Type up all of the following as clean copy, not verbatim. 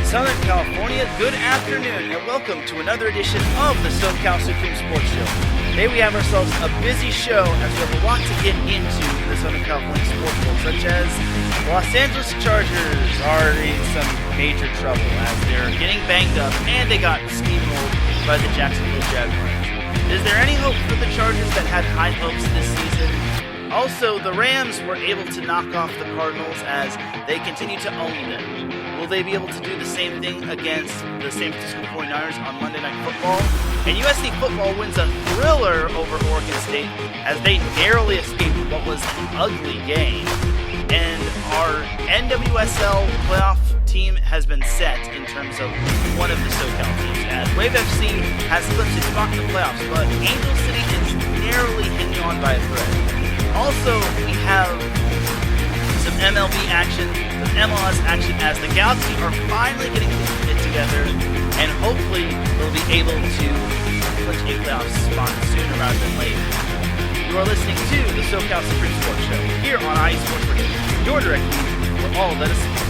Southern California, good afternoon, and welcome to another edition of the SoCal Supreme Sports Show. Today we have ourselves a busy show as we have a lot to get into the Southern California sports world, such as the Los Angeles Chargers are in some major trouble as they're getting banged up and they got steamrolled by the Jacksonville Jaguars. Is there any hope for the Chargers that had high hopes this season? Also, the Rams were able to knock off the Cardinals as they continue to own them. Will they be able to do the same thing against the San Francisco 49ers on Monday Night Football? And USC football wins a thriller over Oregon State as they narrowly escaped what was an ugly game. And our NWSL playoff team has been set in terms of one of the SoCal teams, as Wave FC has clinched its spot in the playoffs, but Angel City is narrowly hanging on by a thread. Also, we have some MLB action, some MLS action, as the Galaxy are finally getting it together, and hopefully they'll be able to clinch a playoff spot sooner rather than later. You are listening to the SoCal Supreme Sports Show here on IE Sports Radio, your direct feed for all that is sports.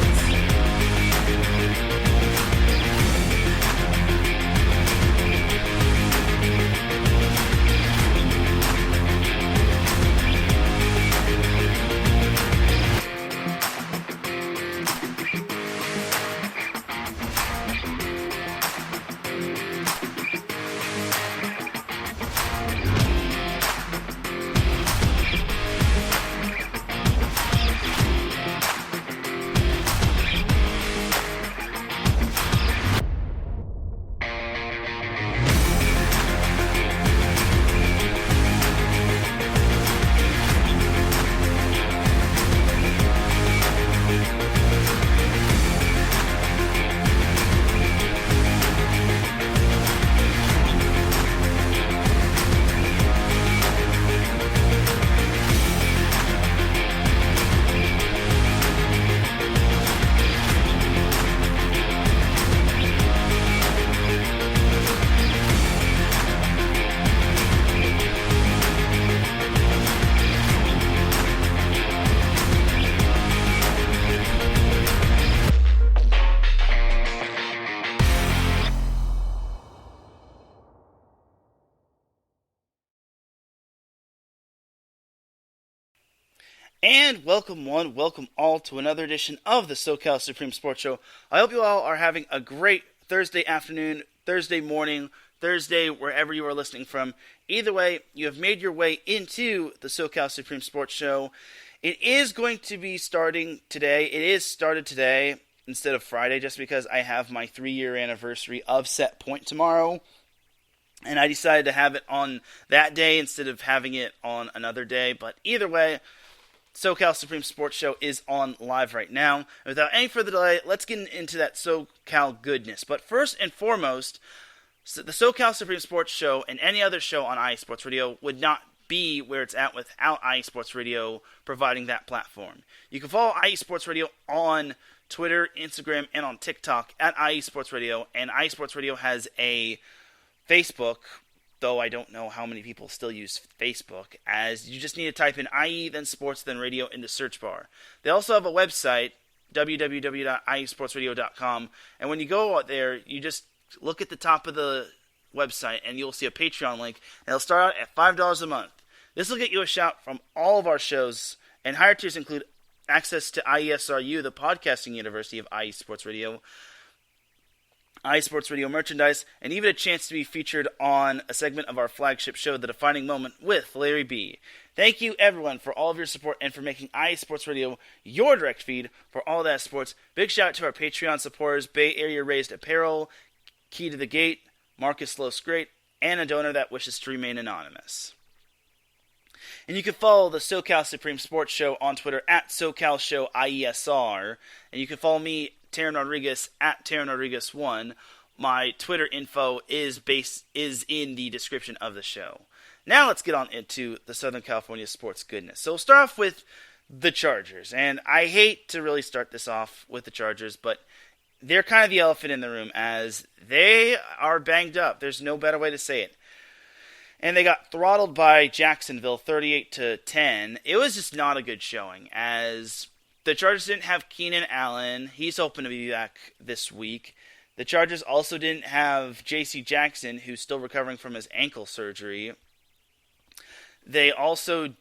And welcome all to another edition of the SoCal Supreme Sports Show. I hope you all are having a great Thursday afternoon, Thursday morning, Thursday, wherever you are listening from. Either way, you have made your way into the SoCal Supreme Sports Show. It is going to be starting today. It is started today instead of Friday, just because I have my 3-year anniversary of Set Point tomorrow. And I decided to have it on that day instead of having it on another day. But either way, SoCal Supreme Sports Show is on live right now. And without any further delay, let's get into that SoCal goodness. But first and foremost, the SoCal Supreme Sports Show and any other show on IE Sports Radio would not be where it's at without IE Sports Radio providing that platform. You can follow IE Sports Radio on Twitter, Instagram, and on TikTok at IE Sports Radio. And IE Sports Radio has a Facebook, though I don't know how many people still use Facebook, as you just need to type in IE, then sports, then radio in the search bar. They also have a website, www.iesportsradio.com, and when you go out there, you just look at the top of the website, and you'll see a Patreon link, and it'll start out at $5 a month. This will get you a shout from all of our shows, and higher tiers include access to IESRU, the podcasting university of IE Sports Radio, IE Sports Radio merchandise, and even a chance to be featured on a segment of our flagship show, The Defining Moment, with Larry B. Thank you, everyone, for all of your support and for making IE Sports Radio your direct feed for all that sports. Big shout out to our Patreon supporters, Bay Area Raised Apparel, Key to the Gate, Marcus Los Great, and a donor that wishes to remain anonymous. And you can follow the SoCal Supreme Sports Show on Twitter at SoCal Show IESR, and you can follow me, Teran Rodriguez, at Teran Rodriguez 1. My Twitter info is in the description of the show. Now let's get on into the Southern California sports goodness. So we'll start off with the Chargers. And I hate to really start this off with the Chargers, but they're kind of the elephant in the room as they are banged up. There's no better way to say it. And they got throttled by Jacksonville 38-10. It was just not a good showing, as the Chargers didn't have Keenan Allen. He's hoping to be back this week. The Chargers also didn't have J.C. Jackson, who's still recovering from his ankle surgery. They also,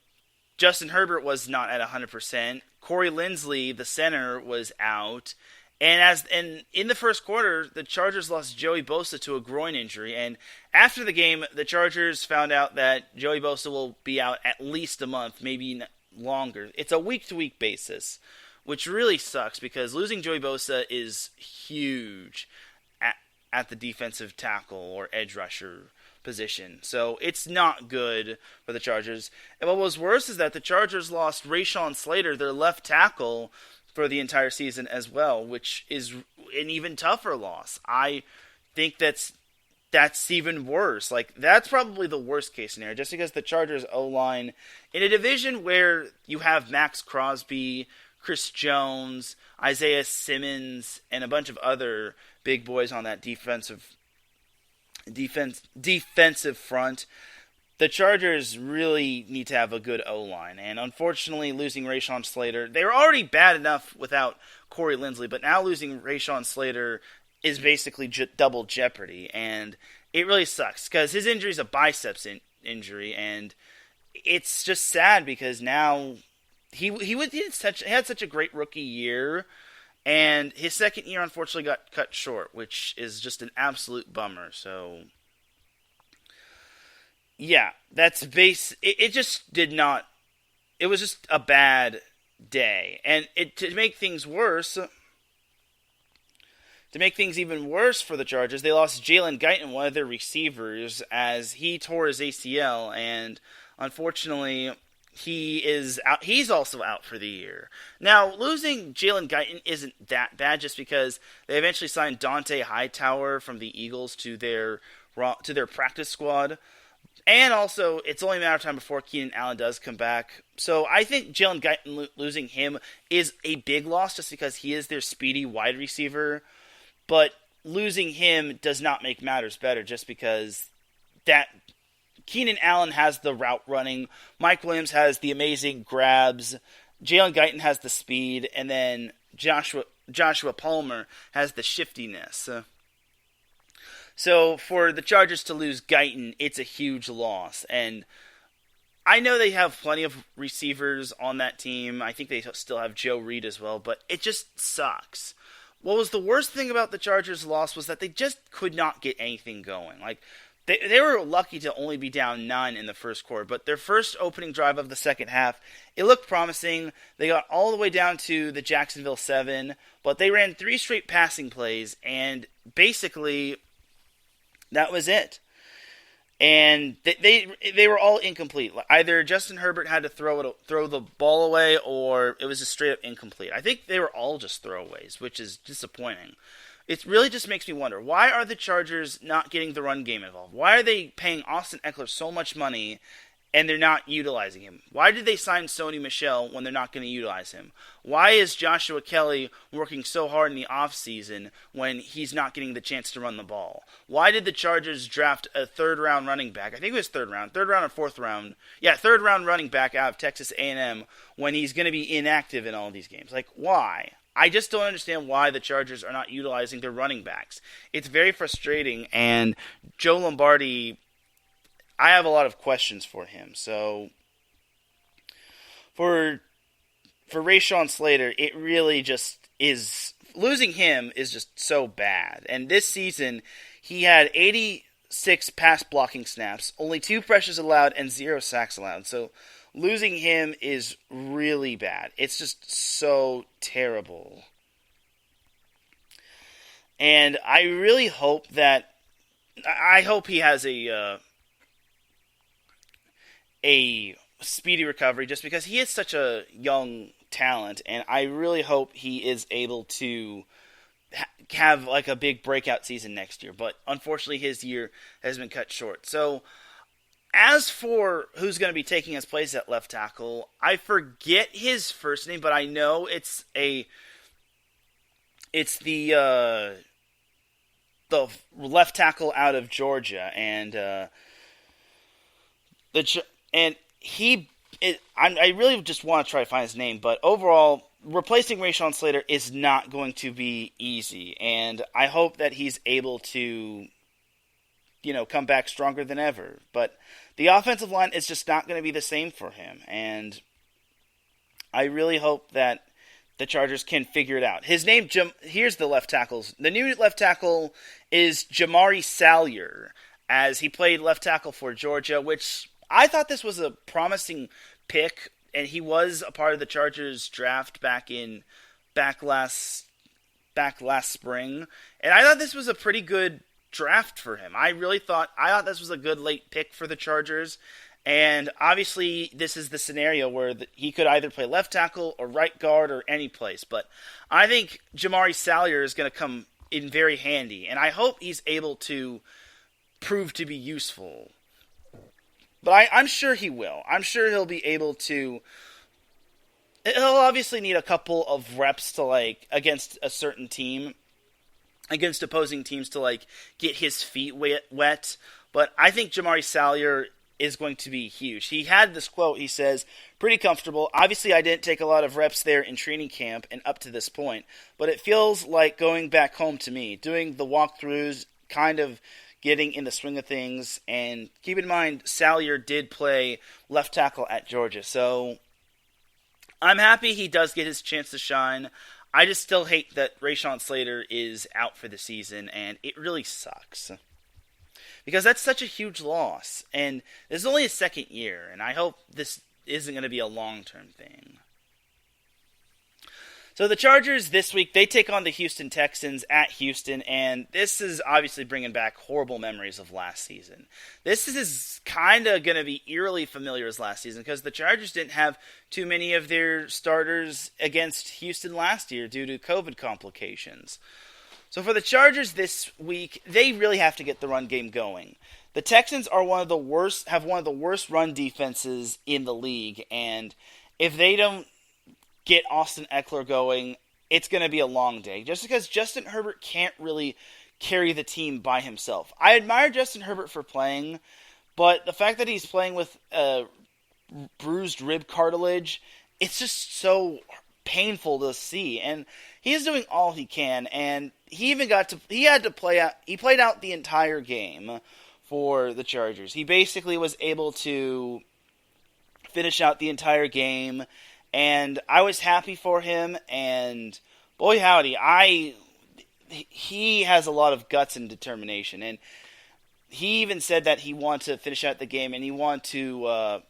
Justin Herbert was not at 100%. Corey Linsley, the center, was out. And in the first quarter, the Chargers lost Joey Bosa to a groin injury. And after the game, the Chargers found out that Joey Bosa will be out at least a month, maybe longer. It's a week-to-week basis, which really sucks because losing Joey Bosa is huge at the defensive tackle or edge rusher position. So it's not good for the Chargers. And what was worse is that the Chargers lost Rashawn Slater, their left tackle, for the entire season as well, which is an even tougher loss. I think that's even worse. Like, that's probably the worst case scenario, just because the Chargers O-line, in a division where you have Max Crosby, Chris Jones, Isaiah Simmons, and a bunch of other big boys on that defensive front, the Chargers really need to have a good O-line. And unfortunately, losing Rashawn Slater, they were already bad enough without Corey Linsley, but now losing Rashawn Slater is basically double jeopardy. And it really sucks because his injury is a biceps injury, and it's just sad because now he had such a great rookie year, and his second year unfortunately got cut short, which is just an absolute bummer. So yeah, that's it just did not. It was just a bad day, and to make things even worse for the Chargers, they lost Jalen Guyton, one of their receivers, as he tore his ACL, and unfortunately, he is out. He's also out for the year. Now, losing Jalen Guyton isn't that bad, just because they eventually signed Dante Hightower from the Eagles to their practice squad. And also, it's only a matter of time before Keenan Allen does come back. So I think Jalen Guyton, losing him is a big loss just because he is their speedy wide receiver. But losing him does not make matters better just because that Keenan Allen has the route running, Mike Williams has the amazing grabs, Jalen Guyton has the speed, and then Joshua Palmer has the shiftiness. So for the Chargers to lose Guyton, it's a huge loss. And I know they have plenty of receivers on that team. I think they still have Joe Reed as well, but it just sucks. What was the worst thing about the Chargers' loss was that they just could not get anything going. Like, they were lucky to only be down 9 in the first quarter, but their first opening drive of the second half, it looked promising. They got all the way down to the Jacksonville 7, but they ran 3 straight passing plays, and basically that was it. And they were all incomplete. Either Justin Herbert had to throw the ball away, or it was just straight up incomplete. I think they were all just throwaways, which is disappointing. It really just makes me wonder, why are the Chargers not getting the run game involved? Why are they paying Austin Eckler so much money and they're not utilizing him? Why did they sign Sony Michel when they're not going to utilize him? Why is Joshua Kelly working so hard in the offseason when he's not getting the chance to run the ball? Why did the Chargers draft a third-round running back? I think it was third round or fourth round. Yeah, third-round running back out of Texas A&M when he's going to be inactive in all these games. Like, why? I just don't understand why the Chargers are not utilizing their running backs. It's very frustrating, and Joe Lombardi, I have a lot of questions for him. So for Rashawn Slater, it really just is, losing him is just so bad. And this season, he had 86 pass blocking snaps, only 2 pressures allowed, and 0 sacks allowed. So losing him is really bad. It's just so terrible. And I really hope he has a speedy recovery, just because he is such a young talent, and I really hope he is able to have like a big breakout season next year. But unfortunately, his year has been cut short. So as for who's going to be taking his place at left tackle, I forget his first name, but I know it's the left tackle out of Georgia, and he I really just want to try to find his name, but overall, replacing Rashawn Slater is not going to be easy, and I hope that he's able to, come back stronger than ever. But the offensive line is just not going to be the same for him, and I really hope that the Chargers can figure it out. His name, here's the left tackles. The new left tackle is Jamari Salyer, as he played left tackle for Georgia, which I thought this was a promising pick, and he was a part of the Chargers draft back last spring, and I thought this was a pretty good draft for him. I thought this was a good late pick for the Chargers, and obviously this is the scenario where he could either play left tackle or right guard or any place, but I think Jamari Salyer is going to come in very handy, and I hope he's able to prove to be useful. But I'm sure he will. I'm sure he'll be able to. He'll obviously need a couple of reps to against a certain team, against opposing teams to get his feet wet. But I think Jamari Salyer is going to be huge. He had this quote. He says, "Pretty comfortable. Obviously, I didn't take a lot of reps there in training camp and up to this point, but it feels like going back home to me, doing the walkthroughs, kind of getting in the swing of things." And keep in mind, Salyer did play left tackle at Georgia, so I'm happy he does get his chance to shine. I just still hate that Rashawn Slater is out for the season, and it really sucks, because that's such a huge loss, and this is only his second year, and I hope this isn't going to be a long-term thing. So the Chargers this week, they take on the Houston Texans at Houston, and this is obviously bringing back horrible memories of last season. This is kind of going to be eerily familiar as last season, because the Chargers didn't have too many of their starters against Houston last year due to COVID complications. So for the Chargers this week, they really have to get the run game going. The Texans are have one of the worst run defenses in the league, and if they don't get Austin Eckler going, it's going to be a long day, just because Justin Herbert can't really carry the team by himself. I admire Justin Herbert for playing, but the fact that he's playing with bruised rib cartilage, it's just so painful to see, and he's doing all he can, and he played out the entire game for the Chargers. He basically was able to finish out the entire game, and I was happy for him, and boy howdy, he has a lot of guts and determination, and he even said that he wanted to finish out the game, and he wanted to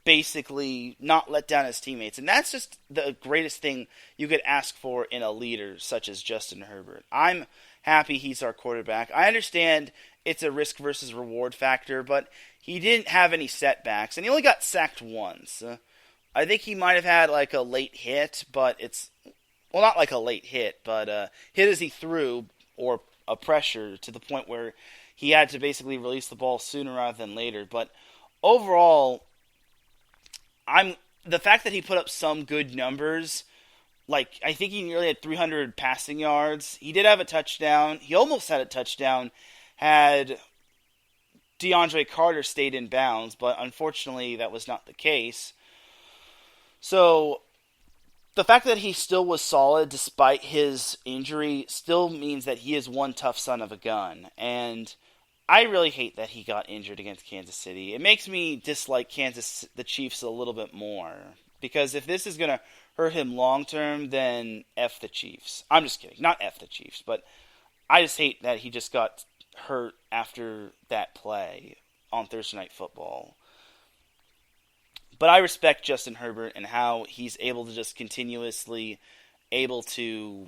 basically not let down his teammates, and that's just the greatest thing you could ask for in a leader such as Justin Herbert. I'm happy he's our quarterback. I understand it's a risk versus reward factor, but he didn't have any setbacks, and he only got sacked once. I think he might have had a late hit, but not like a late hit, but hit as he threw, or a pressure to the point where he had to basically release the ball sooner rather than later. But overall, the fact that he put up some good numbers, I think he nearly had 300 passing yards. He did have a touchdown. He almost had a touchdown had DeAndre Carter stayed in bounds, but unfortunately that was not the case. So the fact that he still was solid despite his injury still means that he is one tough son of a gun. And I really hate that he got injured against Kansas City. It makes me dislike the Chiefs a little bit more, because if this is going to hurt him long term, then F the Chiefs. I'm just kidding. Not F the Chiefs, but I just hate that he just got hurt after that play on Thursday Night Football. But I respect Justin Herbert and how he's able to just continuously able to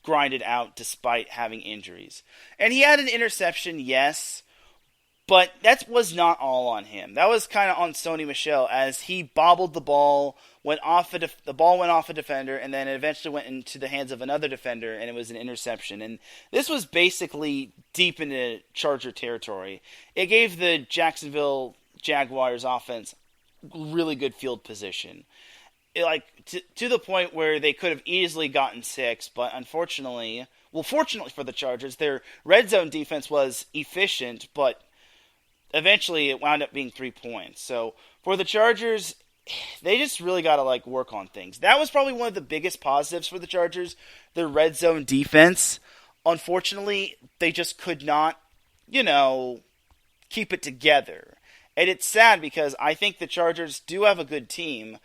grind it out despite having injuries. And he had an interception, yes, but that was not all on him. That was kind of on Sony Michel, as he bobbled the ball, the ball went off a defender, and then it eventually went into the hands of another defender, and it was an interception. And this was basically deep into Charger territory. It gave the Jacksonville Jaguars offense really good field position, to the point where they could have easily gotten 6, but fortunately for the Chargers, their red zone defense was efficient, but eventually it wound up being 3 points. So for the Chargers, they just really got to work on things. That was probably one of the biggest positives for the Chargers, their red zone defense. Unfortunately, they just could not, keep it together. And it's sad because I think the Chargers do have a good team,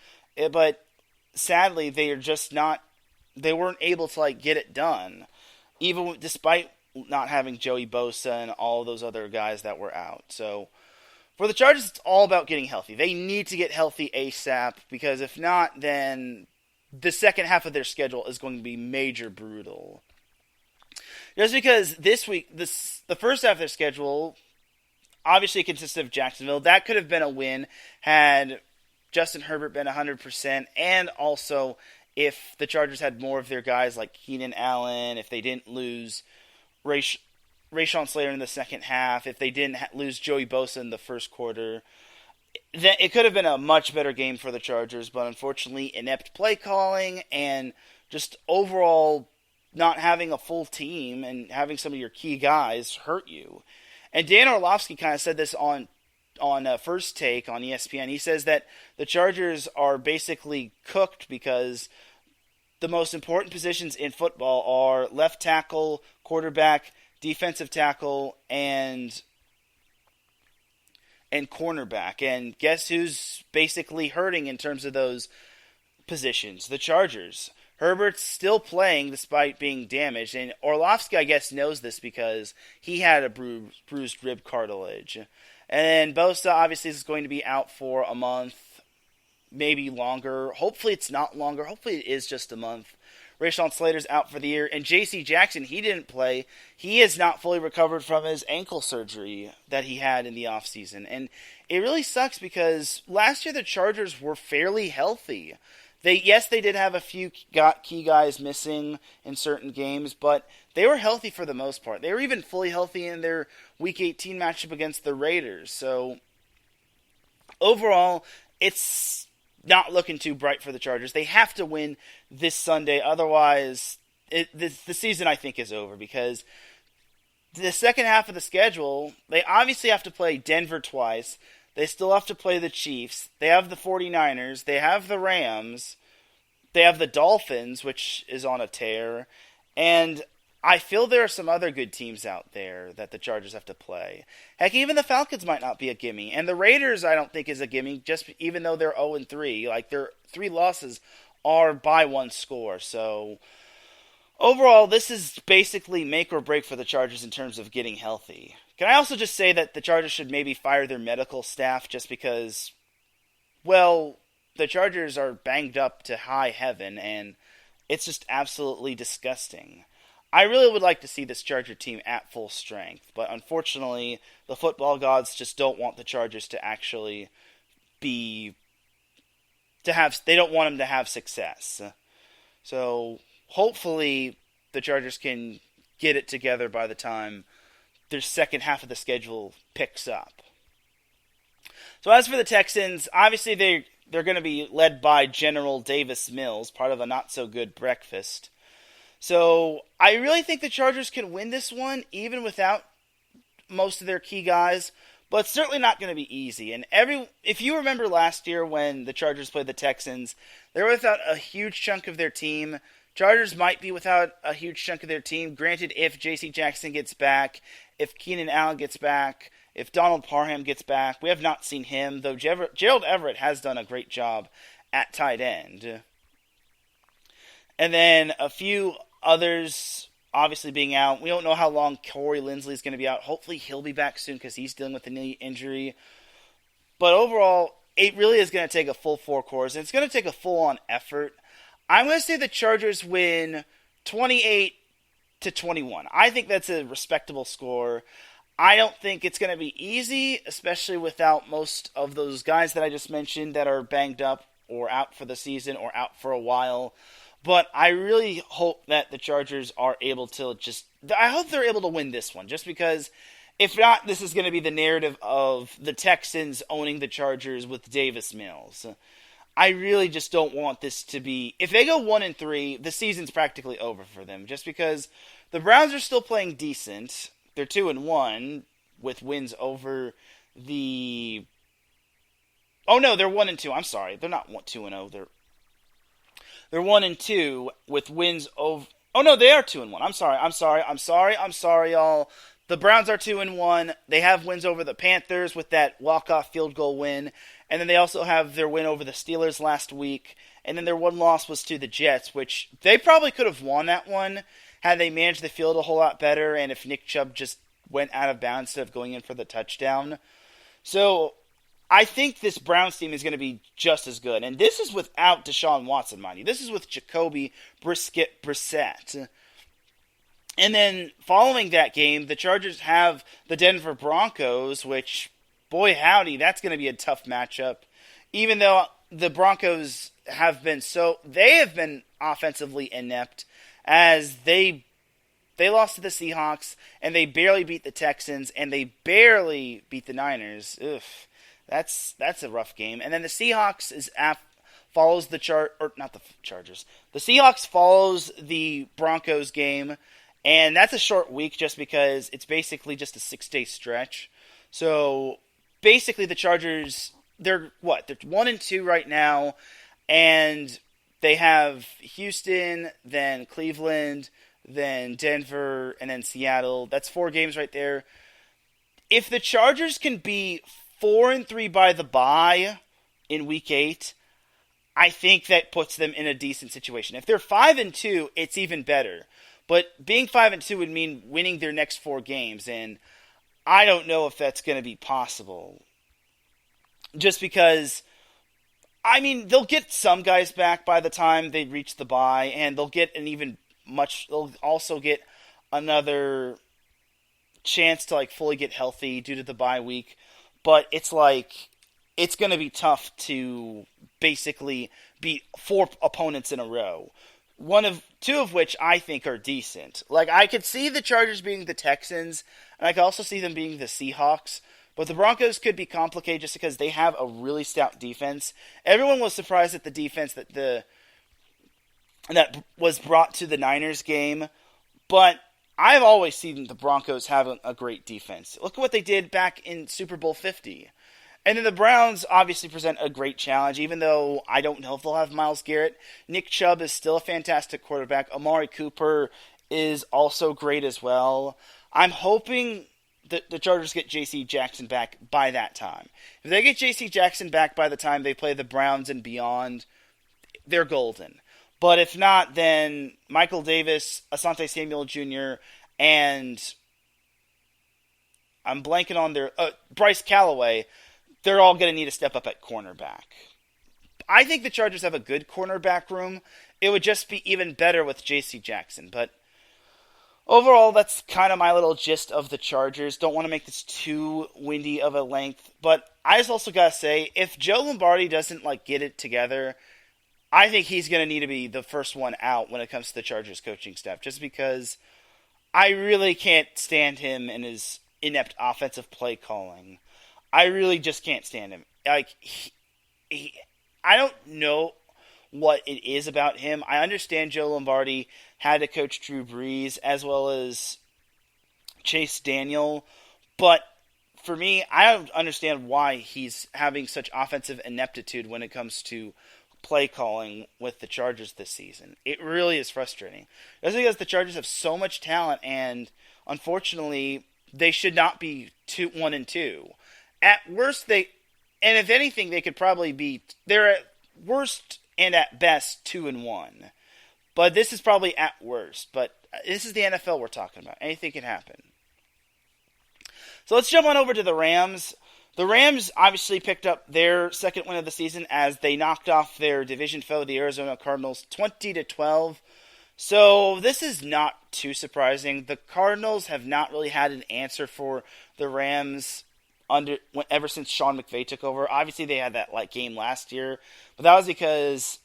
but sadly they weren't able to get it done, even despite not having Joey Bosa and all those other guys that were out. So for the Chargers, it's all about getting healthy. They need to get healthy ASAP, because if not, then the second half of their schedule is going to be major brutal. Just because this week, the first half of their schedule obviously consisted of Jacksonville. That could have been a win had Justin Herbert been 100%, and also if the Chargers had more of their guys like Keenan Allen, if they didn't lose Rashawn Slater in the second half, if they didn't lose Joey Bosa in the first quarter, then it could have been a much better game for the Chargers. But unfortunately, inept play calling and just overall not having a full team and having some of your key guys hurt you. And Dan Orlovsky kind of said this on First Take on ESPN. He says that the Chargers are basically cooked because the most important positions in football are left tackle, quarterback, defensive tackle, and cornerback. And guess who's basically hurting in terms of those positions? The Chargers. Herbert's still playing despite being damaged, and Orlovsky, I guess, knows this because he had a bruised rib cartilage. And Bosa obviously is going to be out for a month, maybe longer. Hopefully it's not longer. Hopefully it is just a month. Rashawn Slater's out for the year. And J.C. Jackson, he didn't play. He is not fully recovered from his ankle surgery that he had in the offseason. And it really sucks because last year the Chargers were fairly healthy. They did have a few key guys missing in certain games, but they were healthy for the most part. They were even fully healthy in their Week 18 matchup against the Raiders. So overall, it's not looking too bright for the Chargers. They have to win this Sunday. Otherwise, the season, I think, is over, because the second half of the schedule, they obviously have to play Denver twice. They still have to play the Chiefs. They have the 49ers. They have the Rams. They have the Dolphins, which is on a tear. And I feel there are some other good teams out there that the Chargers have to play. Heck, even the Falcons might not be a gimme. And the Raiders, I don't think, is a gimme, just even though they're 0-3. Their 3 losses are by 1 score. So overall, this is basically make or break for the Chargers in terms of getting healthy. Can I also just say that the Chargers should maybe fire their medical staff just because, well, the Chargers are banged up to high heaven, and it's just absolutely disgusting. I really would like to see this Charger team at full strength, but unfortunately, the football gods just don't want the Chargers to actually they don't want them to have success. So hopefully the Chargers can get it together by the time their second half of the schedule picks up. So as for the Texans, obviously they're going to be led by General Davis Mills, part of a not-so-good breakfast. So I really think the Chargers can win this one, even without most of their key guys, but it's certainly not going to be easy. And if you remember last year when the Chargers played the Texans, they were without a huge chunk of their team. Chargers might be without a huge chunk of their team. Granted, if J.C. Jackson gets back, if Keenan Allen gets back, if Donald Parham gets back. We have not seen him, though Gerald Everett has done a great job at tight end. And then a few others obviously being out. We don't know how long Corey Linsley is going to be out. Hopefully he'll be back soon because he's dealing with a knee injury. But overall, it really is going to take a full 4 quarters, and it's going to take a full-on effort. I'm going to say the Chargers win 28-21. I think that's a respectable score. I don't think it's going to be easy, especially without most of those guys that I just mentioned that are banged up or out for the season or out for a while. But I really hope that the Chargers are able to I hope they're able to win this one, just because if not, this is going to be the narrative of the Texans owning the Chargers with Davis Mills. I really just don't want this to be... If they go 1-3, the season's practically over for them, just because the Browns are still playing decent. They're 2-1 with wins over the Oh no, they're 1-2. I'm sorry, they're not 2-0. They're 1-2 with wins over. Oh no, they are 2-1. I'm sorry, y'all. The Browns are 2-1. They have wins over the Panthers with that walk-off field goal win, and then they also have their win over the Steelers last week. And then their one loss was to the Jets, which they probably could have won that one had they managed the field a whole lot better, and if Nick Chubb just went out of bounds instead of going in for the touchdown. So I think this Browns team is going to be just as good. And this is without Deshaun Watson, mind you. This is with Jacoby Brissett. And then following that game, the Chargers have the Denver Broncos, which, boy howdy, that's going to be a tough matchup. Even though the Broncos have been offensively inept, as they lost to the Seahawks, and they barely beat the Texans, and they barely beat the Niners. Ugh. That's a rough game. And then the Seahawks follows the Chargers. The Seahawks follows the Broncos game, and that's a short week just because it's basically just a 6-day stretch. So basically the Chargers, they're 1-2 right now, and they have Houston, then Cleveland, then Denver, and then Seattle. That's 4 games right there. If the Chargers can be 4-3 by the bye in Week 8, I think that puts them in a decent situation. If they're 5-2, it's even better. But being 5-2 would mean winning their next 4 games, and I don't know if that's going to be possible. Just because, I mean, they'll get some guys back by the time they reach the bye, and they'll also get another chance to fully get healthy due to the bye week. But it's going to be tough to basically beat 4 opponents in a row. 2 of which I think are decent. I could see the Chargers being the Texans, and I could also see them being the Seahawks. But the Broncos could be complicated just because they have a really stout defense. Everyone was surprised at the defense that was brought to the Niners game. But I've always seen the Broncos having a great defense. Look at what they did back in Super Bowl 50. And then the Browns obviously present a great challenge, even though I don't know if they'll have Myles Garrett. Nick Chubb is still a fantastic quarterback. Amari Cooper is also great as well. I'm hoping that the Chargers get J.C. Jackson back by that time. If they get J.C. Jackson back by the time they play the Browns and beyond, they're golden. But if not, then Michael Davis, Asante Samuel Jr., and I'm blanking on their Bryce Callaway, they're all going to need to step up at cornerback. I think the Chargers have a good cornerback room. It would just be even better with J.C. Jackson. But overall, that's kind of my little gist of the Chargers. Don't want to make this too windy of a length. But I just also got to say, if Joe Lombardi doesn't get it together, I think he's going to need to be the first one out when it comes to the Chargers coaching staff. Just because I really can't stand him and his inept offensive play calling. I really just can't stand him. I don't know what it is about him. I understand Joe Lombardi had to coach Drew Brees as well as Chase Daniel, but for me, I don't understand why he's having such offensive ineptitude when it comes to play calling with the Chargers this season. It really is frustrating. That's because the Chargers have so much talent, and unfortunately, they should not be 1-2. At worst, and if anything, they could probably be, they're at worst and at best 2-1. But this is probably at worst. But this is the NFL we're talking about. Anything can happen. So let's jump on over to the Rams. The Rams obviously picked up their second win of the season as they knocked off their division foe, the Arizona Cardinals, 20-12. So this is not too surprising. The Cardinals have not really had an answer for the Rams ever since Sean McVay took over. Obviously, they had that game last year, but that was because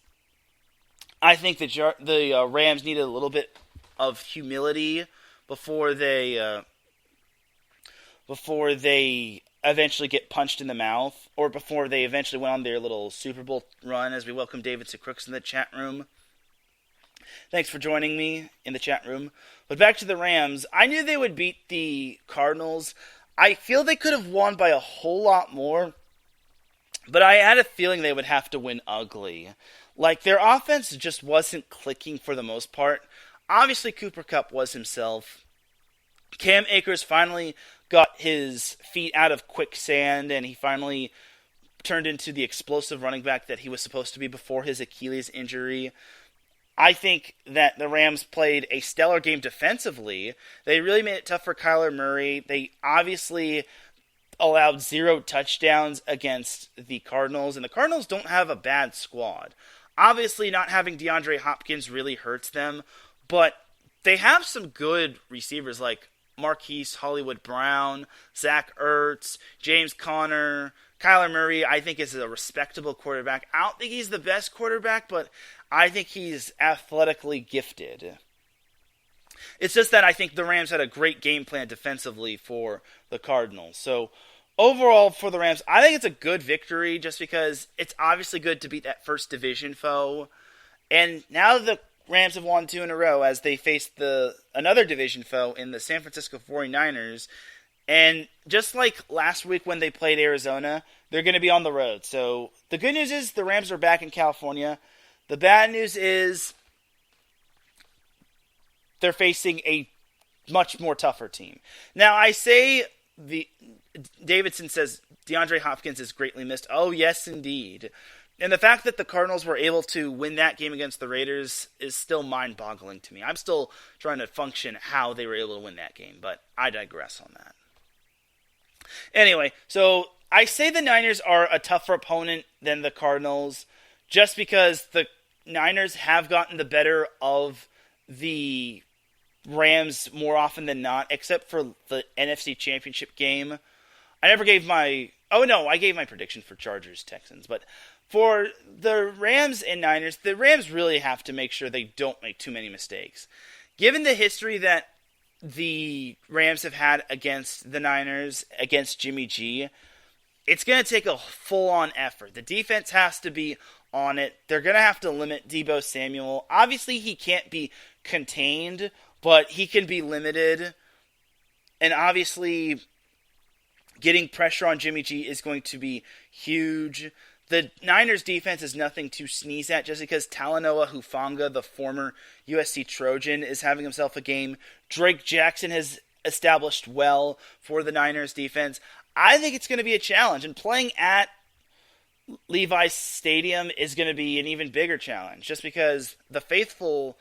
I think the Rams needed a little bit of humility before they eventually get punched in the mouth, or before they eventually went on their little Super Bowl run. As we welcome David Crooks in the chat room. Thanks for joining me in the chat room. But back to the Rams. I knew they would beat the Cardinals. I feel they could have won by a whole lot more. But I had a feeling they would have to win ugly. Like, their offense just wasn't clicking for the most part. Obviously, Cooper Kupp was himself. Cam Akers finally got his feet out of quicksand, and he finally turned into the explosive running back that he was supposed to be before his Achilles injury. I think that the Rams played a stellar game defensively. They really made it tough for Kyler Murray. They obviously allowed 0 touchdowns against the Cardinals, and the Cardinals don't have a bad squad. Obviously, not having DeAndre Hopkins really hurts them, but they have some good receivers like Marquise Hollywood Brown, Zach Ertz, James Conner. Kyler Murray, I think, is a respectable quarterback. I don't think he's the best quarterback, but I think he's athletically gifted. It's just that I think the Rams had a great game plan defensively for the Cardinals. So, overall, for the Rams, I think it's a good victory just because it's obviously good to beat that first division foe. And now the Rams have won 2 in a row as they face another division foe in the San Francisco 49ers. And just like last week when they played Arizona, they're going to be on the road. So the good news is the Rams are back in California. The bad news is they're facing a much more tougher team. Now, I say Davidson says DeAndre Hopkins is greatly missed. Oh, yes, indeed. And the fact that the Cardinals were able to win that game against the Raiders is still mind-boggling to me. I'm still trying to function how they were able to win that game, but I digress on that. Anyway, so I say the Niners are a tougher opponent than the Cardinals just because the Niners have gotten the better of the Rams more often than not, except for the NFC Championship game. I gave my prediction for Chargers-Texans, but for the Rams and Niners, the Rams really have to make sure they don't make too many mistakes. Given the history that the Rams have had against the Niners, against Jimmy G, it's going to take a full-on effort. The defense has to be on it. They're going to have to limit Deebo Samuel. Obviously, he can't be contained, but he can be limited. And obviously, getting pressure on Jimmy G is going to be huge. The Niners defense is nothing to sneeze at just because Talanoa Hufanga, the former USC Trojan, is having himself a game. Drake Jackson has established well for the Niners defense. I think it's going to be a challenge, and playing at Levi's Stadium is going to be an even bigger challenge just because the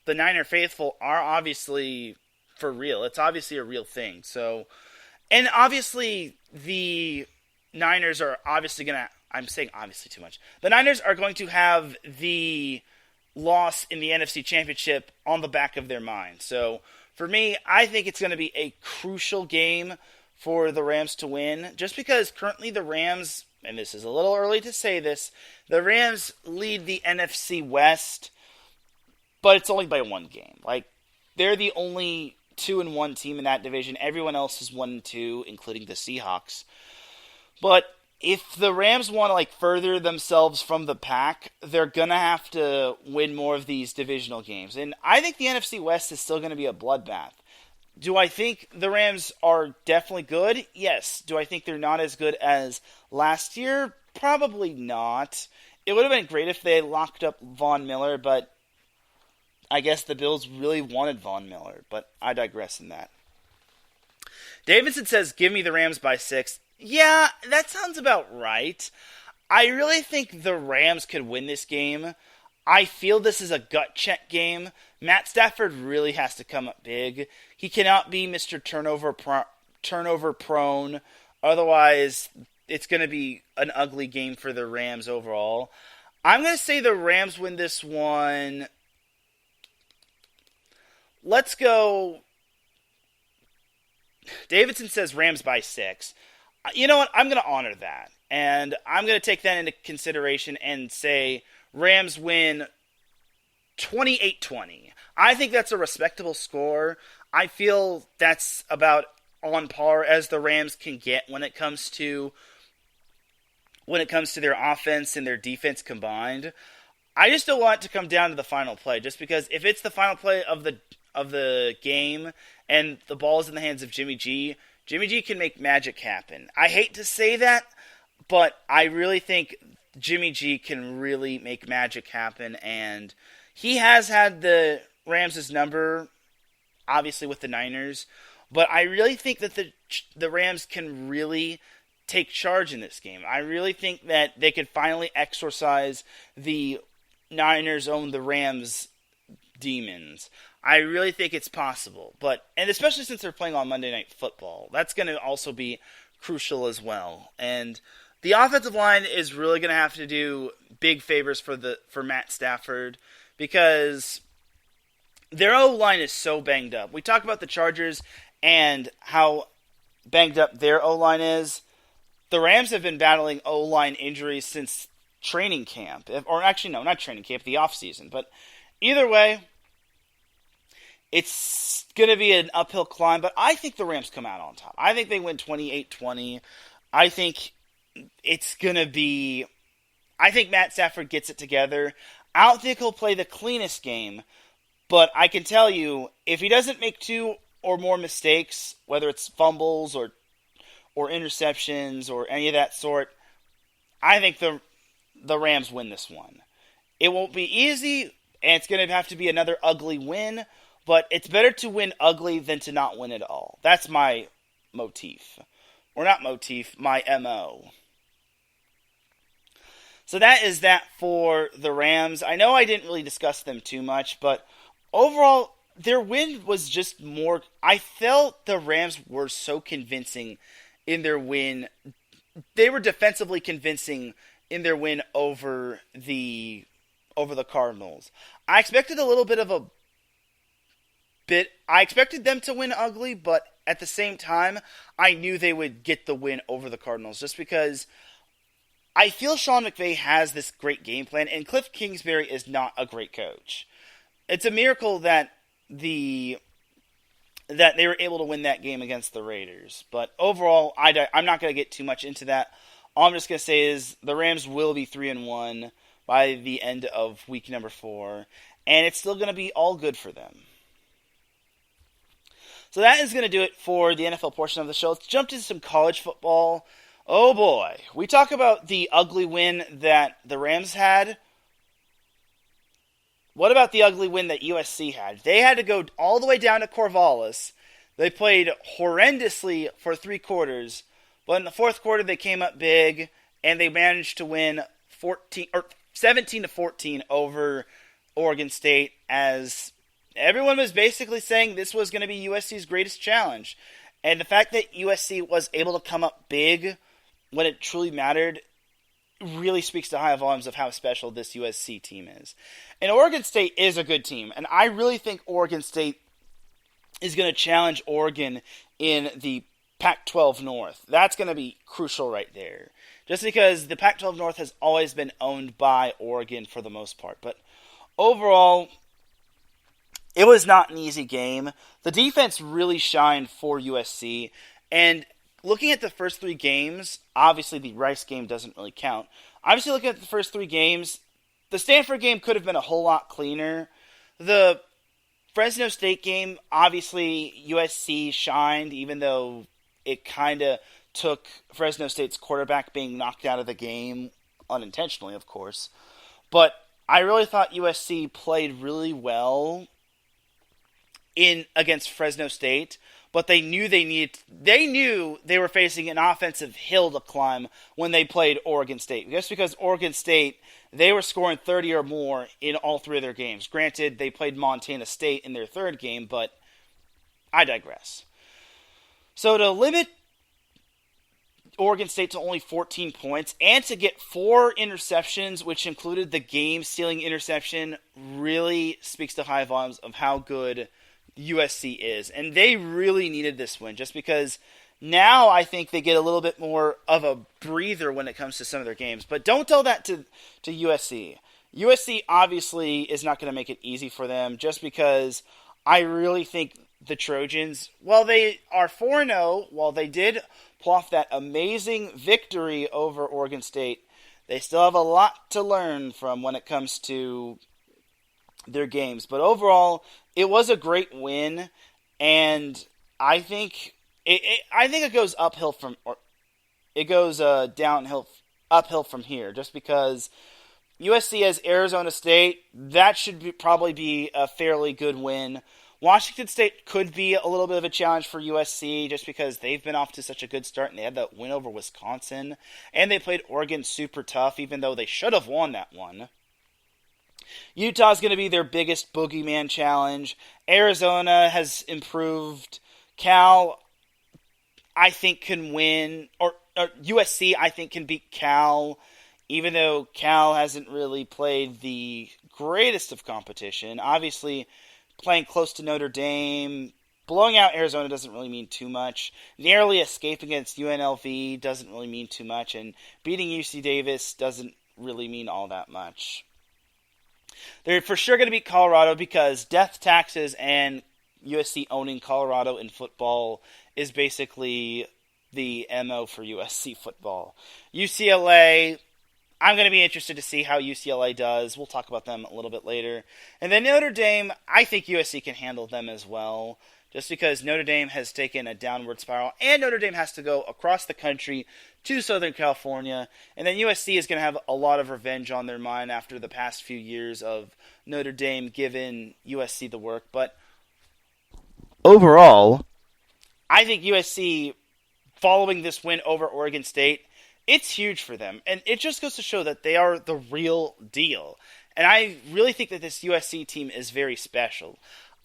Niner faithful are obviously for real. It's obviously a real thing. So, and obviously the Niners are obviously going to, I'm saying obviously too much. The Niners are going to have the loss in the NFC Championship on the back of their mind. So, for me, I think it's going to be a crucial game for the Rams to win, just because currently the Rams, and this is a little early to say this, the Rams lead the NFC West, but it's only by 1 game. Like, they're the only 2-1 team in that division. Everyone else is 1-2, including the Seahawks. But if the Rams want to further themselves from the pack, they're going to have to win more of these divisional games. And I think the NFC West is still going to be a bloodbath. Do I think the Rams are definitely good? Yes. Do I think they're not as good as last year? Probably not. It would have been great if they locked up Von Miller, but I guess the Bills really wanted Von Miller, but I digress in that. Davidson says, give me the Rams by 6. Yeah, that sounds about right. I really think the Rams could win this game. I feel this is a gut check game. Matt Stafford really has to come up big. He cannot be Mr. Turnover prone. Otherwise, it's going to be an ugly game for the Rams overall. I'm going to say the Rams win this one. Let's go. Davidson says Rams by 6. You know what? I'm going to honor that. And I'm going to take that into consideration and say Rams win 28-20. I think that's a respectable score. I feel that's about on par as the Rams can get when it comes to their offense and their defense combined. I just don't want it to come down to the final play, just because if it's the final play of the game and the ball is in the hands of Jimmy G can make magic happen. I hate to say that. But I really think Jimmy G can really make magic happen, and he has had the Rams' number, obviously with the Niners, but I really think that the Rams can really take charge in this game. I really think that they could finally exorcise the Niners own the Rams demons. I really think it's possible, and especially since they're playing on Monday Night Football, that's going to also be crucial as well. And the offensive line is really going to have to do big favors for Matt Stafford because their O-line is so banged up. We talk about the Chargers and how banged up their O-line is. The Rams have been battling O-line injuries since training camp. Or actually, no, not training camp, the offseason. But either way, it's going to be an uphill climb. But I think the Rams come out on top. I think they win 28-20. I think it's going to be... I think Matt Stafford gets it together. I don't think he'll play the cleanest game. But I can tell you, if he doesn't make 2 or more mistakes, whether it's fumbles or interceptions or any of that sort, I think the Rams win this one. It won't be easy, and it's going to have to be another ugly win, but it's better to win ugly than to not win at all. That's my motif. Or not motif, my MO. So that is that for the Rams. I know I didn't really discuss them too much, but overall, their win was just more... I felt the Rams were so convincing in their win. They were defensively convincing in their win over the Cardinals. I expected a little bit of a bit. I expected them to win ugly, but at the same time, I knew they would get the win over the Cardinals just because I feel Sean McVay has this great game plan, and Cliff Kingsbury is not a great coach. It's a miracle that they were able to win that game against the Raiders. But overall, I'm not going to get too much into that. All I'm just going to say is the Rams will be 3-1 by the end of week number 4, and it's still going to be all good for them. So that is going to do it for the NFL portion of the show. Let's jump into some college football. Oh boy, we talk about the ugly win that the Rams had. What about the ugly win that USC had? They had to go all the way down to Corvallis. They played horrendously for 3 quarters, but in the 4th quarter they came up big and they managed to win 17-14 over Oregon State, as everyone was basically saying this was going to be USC's greatest challenge. And the fact that USC was able to come up big when it truly mattered really speaks to high volumes of how special this USC team is. And Oregon State is a good team, and I really think Oregon State is going to challenge Oregon in the Pac-12 North. That's going to be crucial right there, just because the Pac-12 North has always been owned by Oregon for the most part. But overall, it was not an easy game. The defense really shined for USC, and looking at the first 3 games, obviously the Rice game doesn't really count. Obviously, looking at the first 3 games, the Stanford game could have been a whole lot cleaner. The Fresno State game, obviously USC shined, even though it kind of took Fresno State's quarterback being knocked out of the game, unintentionally, of course. But I really thought USC played really well against Fresno State. But they knew they were facing an offensive hill to climb when they played Oregon State. Just because Oregon State, they were scoring 30 or more in all 3 of their games. Granted, they played Montana State in their 3rd game, but I digress. So to limit Oregon State to only 14 points and to get 4 interceptions, which included the game-stealing interception, really speaks to high volumes of how good USC is. And they really needed this win just because now I think they get a little bit more of a breather when it comes to some of their games. But don't tell that to USC. USC obviously is not going to make it easy for them just because I really think the Trojans, while they are 4-0, while they did pull off that amazing victory over Oregon State, they still have a lot to learn from when it comes to their games. But overall, it was a great win, and I think it goes uphill from it goes uphill from here, just because USC has Arizona State. That should probably be a fairly good win. Washington State could be a little bit of a challenge for USC just because they've been off to such a good start and they had that win over Wisconsin. And they played Oregon super tough, even though they should have won that one. Utah's going to be their biggest boogeyman challenge. Arizona has improved. Cal, I think, can win. Or USC, I think, can beat Cal, even though Cal hasn't really played the greatest of competition. Obviously, playing close to Notre Dame, blowing out Arizona doesn't really mean too much. Narrowly escaping against UNLV doesn't really mean too much. And beating UC Davis doesn't really mean all that much. They're for sure going to beat Colorado because death taxes and USC owning Colorado in football is basically the MO for USC football. UCLA, I'm going to be interested to see how UCLA does. We'll talk about them a little bit later. And then Notre Dame, I think USC can handle them as well, just because Notre Dame has taken a downward spiral, and Notre Dame has to go across the country to Southern California, and then USC is going to have a lot of revenge on their mind after the past few years of Notre Dame giving USC the work. But overall, I think USC, following this win over Oregon State, it's huge for them, and it just goes to show that they are the real deal. And I really think that this USC team is very special.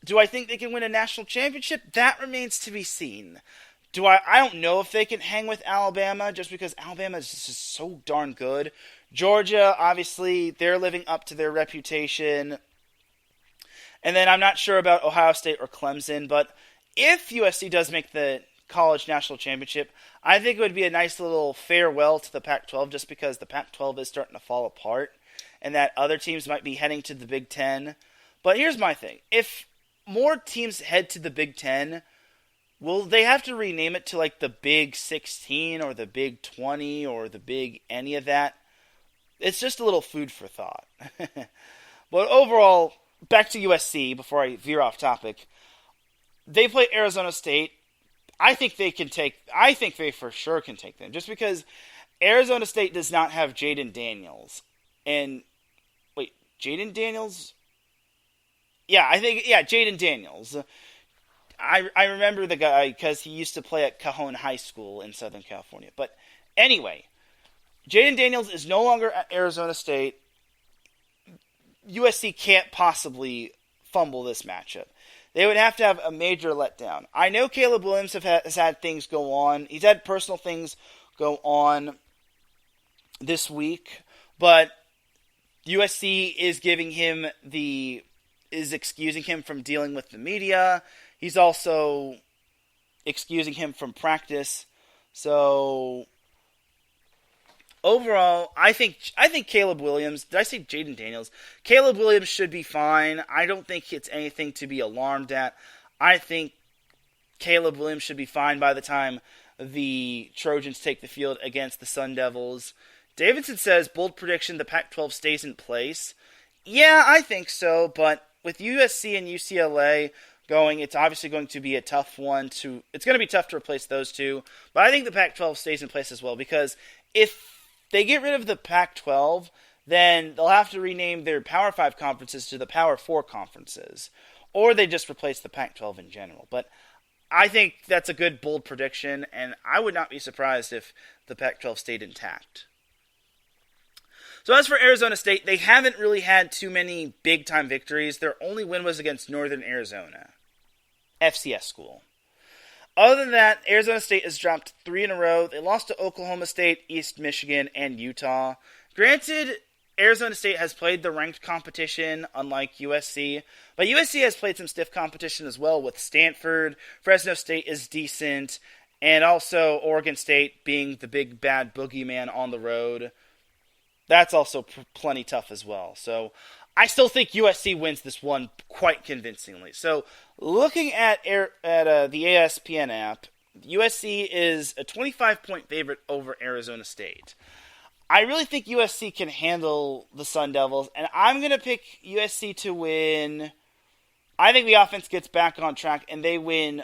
Do I think they can win a national championship? That remains to be seen. I don't know if they can hang with Alabama, just because Alabama is just so darn good. Georgia, obviously, they're living up to their reputation. And then I'm not sure about Ohio State or Clemson, but if USC does make the college national championship, I think it would be a nice little farewell to the Pac-12, just because the Pac-12 is starting to fall apart, and that other teams might be heading to the Big Ten. But here's my thing. If more teams head to the Big Ten, will they have to rename it to like the Big 16 or the Big 20 or the Big any of that? It's just a little food for thought. But overall, back to USC before I veer off topic. They play Arizona State. I think they for sure can take them, just because Arizona State does not have Jaden Daniels. And wait, Jaden Daniels? Yeah, Jaden Daniels. I remember the guy because he used to play at Cajon High School in Southern California. But anyway, Jaden Daniels is no longer at Arizona State. USC can't possibly fumble this matchup. They would have to have a major letdown. I know Caleb Williams has had things go on. He's had personal things go on this week, but USC is excusing him from dealing with the media. He's also excusing him from practice. So overall, I think Caleb Williams, did I say Jaden Daniels? Caleb Williams should be fine. I don't think it's anything to be alarmed at. I think Caleb Williams should be fine by the time the Trojans take the field against the Sun Devils. Davidson says, bold prediction, the Pac-12 stays in place. Yeah, I think so, but with USC and UCLA going, it's obviously going to be a tough one it's going to be tough to replace those two, but I think the Pac-12 stays in place as well, because if they get rid of the Pac-12, then they'll have to rename their Power 5 conferences to the Power 4 conferences, or they just replace the Pac-12 in general. But I think that's a good, bold prediction, and I would not be surprised if the Pac-12 stayed intact. So as for Arizona State, they haven't really had too many big-time victories. Their only win was against Northern Arizona, FCS school. Other than that, Arizona State has dropped 3 in a row. They lost to Oklahoma State, East Michigan, and Utah. Granted, Arizona State has played the ranked competition, unlike USC. But USC has played some stiff competition as well with Stanford. Fresno State is decent. And also Oregon State being the big bad boogeyman on the road. That's also plenty tough as well. So I still think USC wins this one quite convincingly. So looking at the ESPN app, USC is a 25-point favorite over Arizona State. I really think USC can handle the Sun Devils, and I'm going to pick USC to win. I think the offense gets back on track, and they win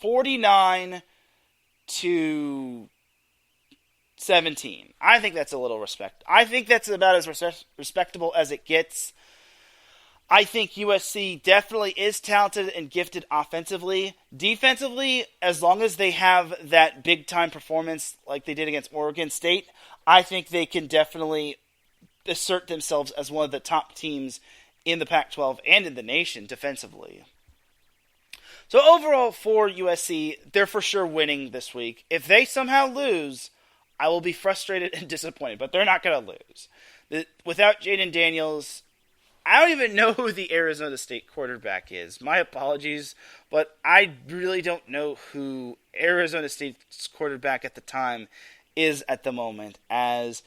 49-30. 17. I think that's a little respect. I think that's about as respectable as it gets. I think USC definitely is talented and gifted offensively. Defensively, as long as they have that big-time performance like they did against Oregon State, I think they can definitely assert themselves as one of the top teams in the Pac-12 and in the nation defensively. So overall, for USC, they're for sure winning this week. If they somehow lose, I will be frustrated and disappointed, but they're not going to lose. Without Jaden Daniels, I don't even know who the Arizona State quarterback is. My apologies, but I really don't know who Arizona State's quarterback at the time is at the moment, as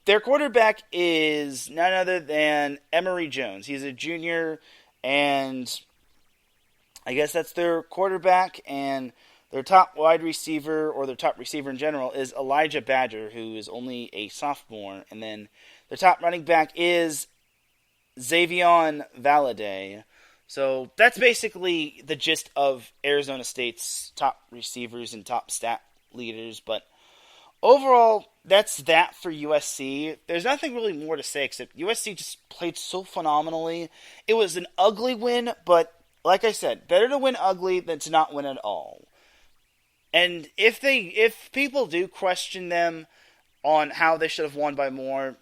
their quarterback is none other than Emory Jones. He's a junior, and I guess that's their quarterback, and their top wide receiver, or their top receiver in general, is Elijah Badger, who is only a sophomore, and then their top running back is Xavion Valladay. So that's basically the gist of Arizona State's top receivers and top stat leaders. But overall, that's that for USC. There's nothing really more to say except USC just played so phenomenally. It was an ugly win, but like I said, better to win ugly than to not win at all. And if people do question them on how they should have won by more,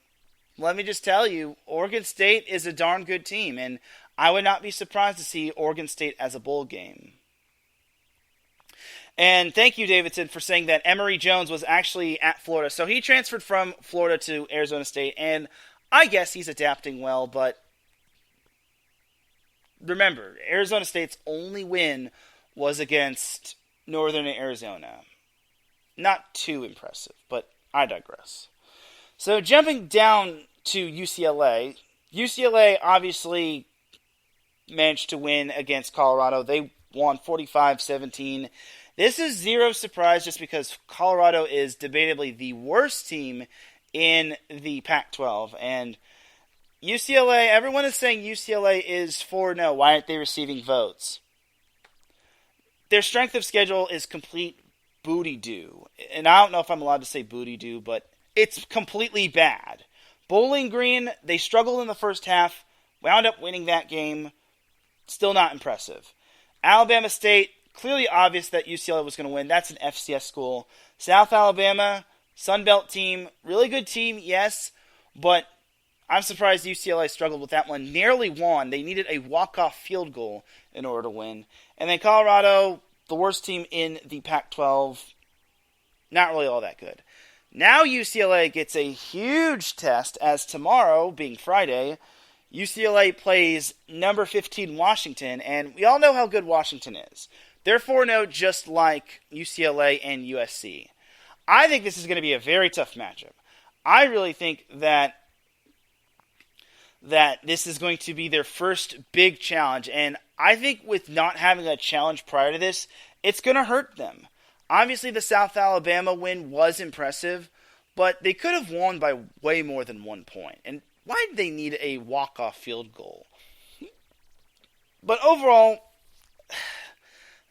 let me just tell you, Oregon State is a darn good team, and I would not be surprised to see Oregon State as a bowl game. And thank you, Davidson, for saying that Emory Jones was actually at Florida. So he transferred from Florida to Arizona State, and I guess he's adapting well, but remember, Arizona State's only win was against Northern Arizona. Not too impressive, but I digress. So jumping down to UCLA, UCLA obviously managed to win against Colorado. They won 45-17. This is zero surprise just because Colorado is debatably the worst team in the Pac-12. And UCLA, everyone is saying UCLA is 4-0. Why aren't they receiving votes? Their strength of schedule is complete booty-doo. And I don't know if I'm allowed to say booty-doo, but it's completely bad. Bowling Green, they struggled in the first half, wound up winning that game. Still not impressive. Alabama State, clearly obvious that UCLA was going to win. That's an FCS school. South Alabama, Sun Belt team, really good team, yes, but I'm surprised UCLA struggled with that one. Nearly won. They needed a walk-off field goal in order to win. And then Colorado, the worst team in the Pac-12, not really all that good. Now UCLA gets a huge test, as tomorrow, being Friday, UCLA plays number 15 Washington, and we all know how good Washington is. They're 4-0 just like UCLA and USC. I think this is going to be a very tough matchup. I really think that this is going to be their first big challenge, and I think with not having a challenge prior to this, it's going to hurt them. Obviously, the South Alabama win was impressive, but they could have won by way more than 1 point. And why did they need a walk-off field goal? But overall,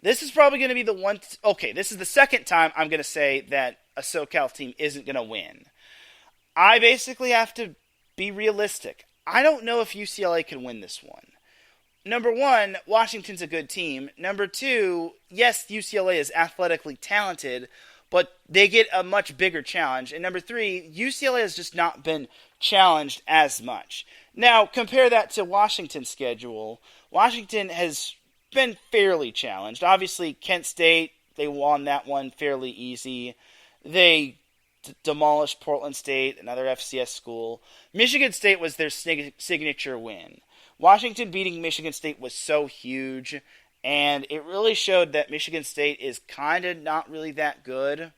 this is probably going to be the one... this is the second time I'm going to say that a SoCal team isn't going to win. I basically have to be realistic. I don't know if UCLA can win this one. Number one, Washington's a good team. Number two, yes, UCLA is athletically talented, but they get a much bigger challenge. And number three, UCLA has just not been challenged as much. Now, compare that to Washington's schedule. Washington has been fairly challenged. Obviously, Kent State, they won that one fairly easy. They demolished Portland State, another FCS school. Michigan State was their signature win. Washington beating Michigan State was so huge, and it really showed that Michigan State is kind of not really that good.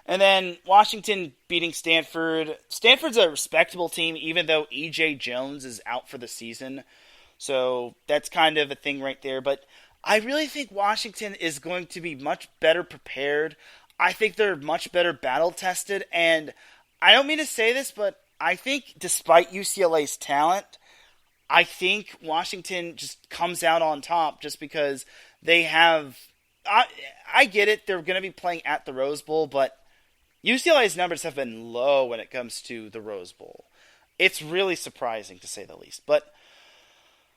And then Washington beating Stanford. Stanford's a respectable team, even though E.J. Jones is out for the season. So that's kind of a thing right there. But I really think Washington is going to be much better prepared. I think they're much better battle-tested. And I don't mean to say this, but I think despite UCLA's talent, I think Washington just comes out on top just because they have... I get it, they're going to be playing at the Rose Bowl, but UCLA's numbers have been low when it comes to the Rose Bowl. It's really surprising, to say the least. But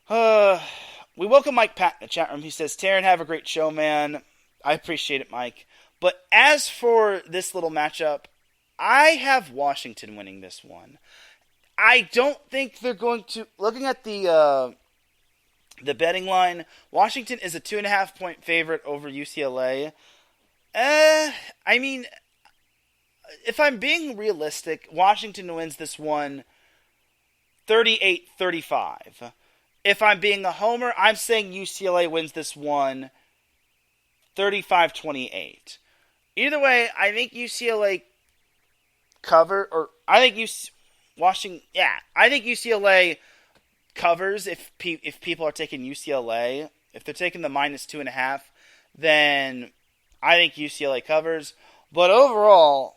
we welcome Mike Pat in the chat room. He says, Teran, have a great show, man. I appreciate it, Mike. But as for this little matchup, I have Washington winning this one. I don't think they're going to... Looking at the betting line, Washington is a 2.5-point favorite over UCLA. I mean, if I'm being realistic, Washington wins this one 38-35. If I'm being a homer, I'm saying UCLA wins this one 35-28. Either way, I think UCLA I think UCLA covers if people are taking UCLA. If they're taking the -2.5, then I think UCLA covers. But overall,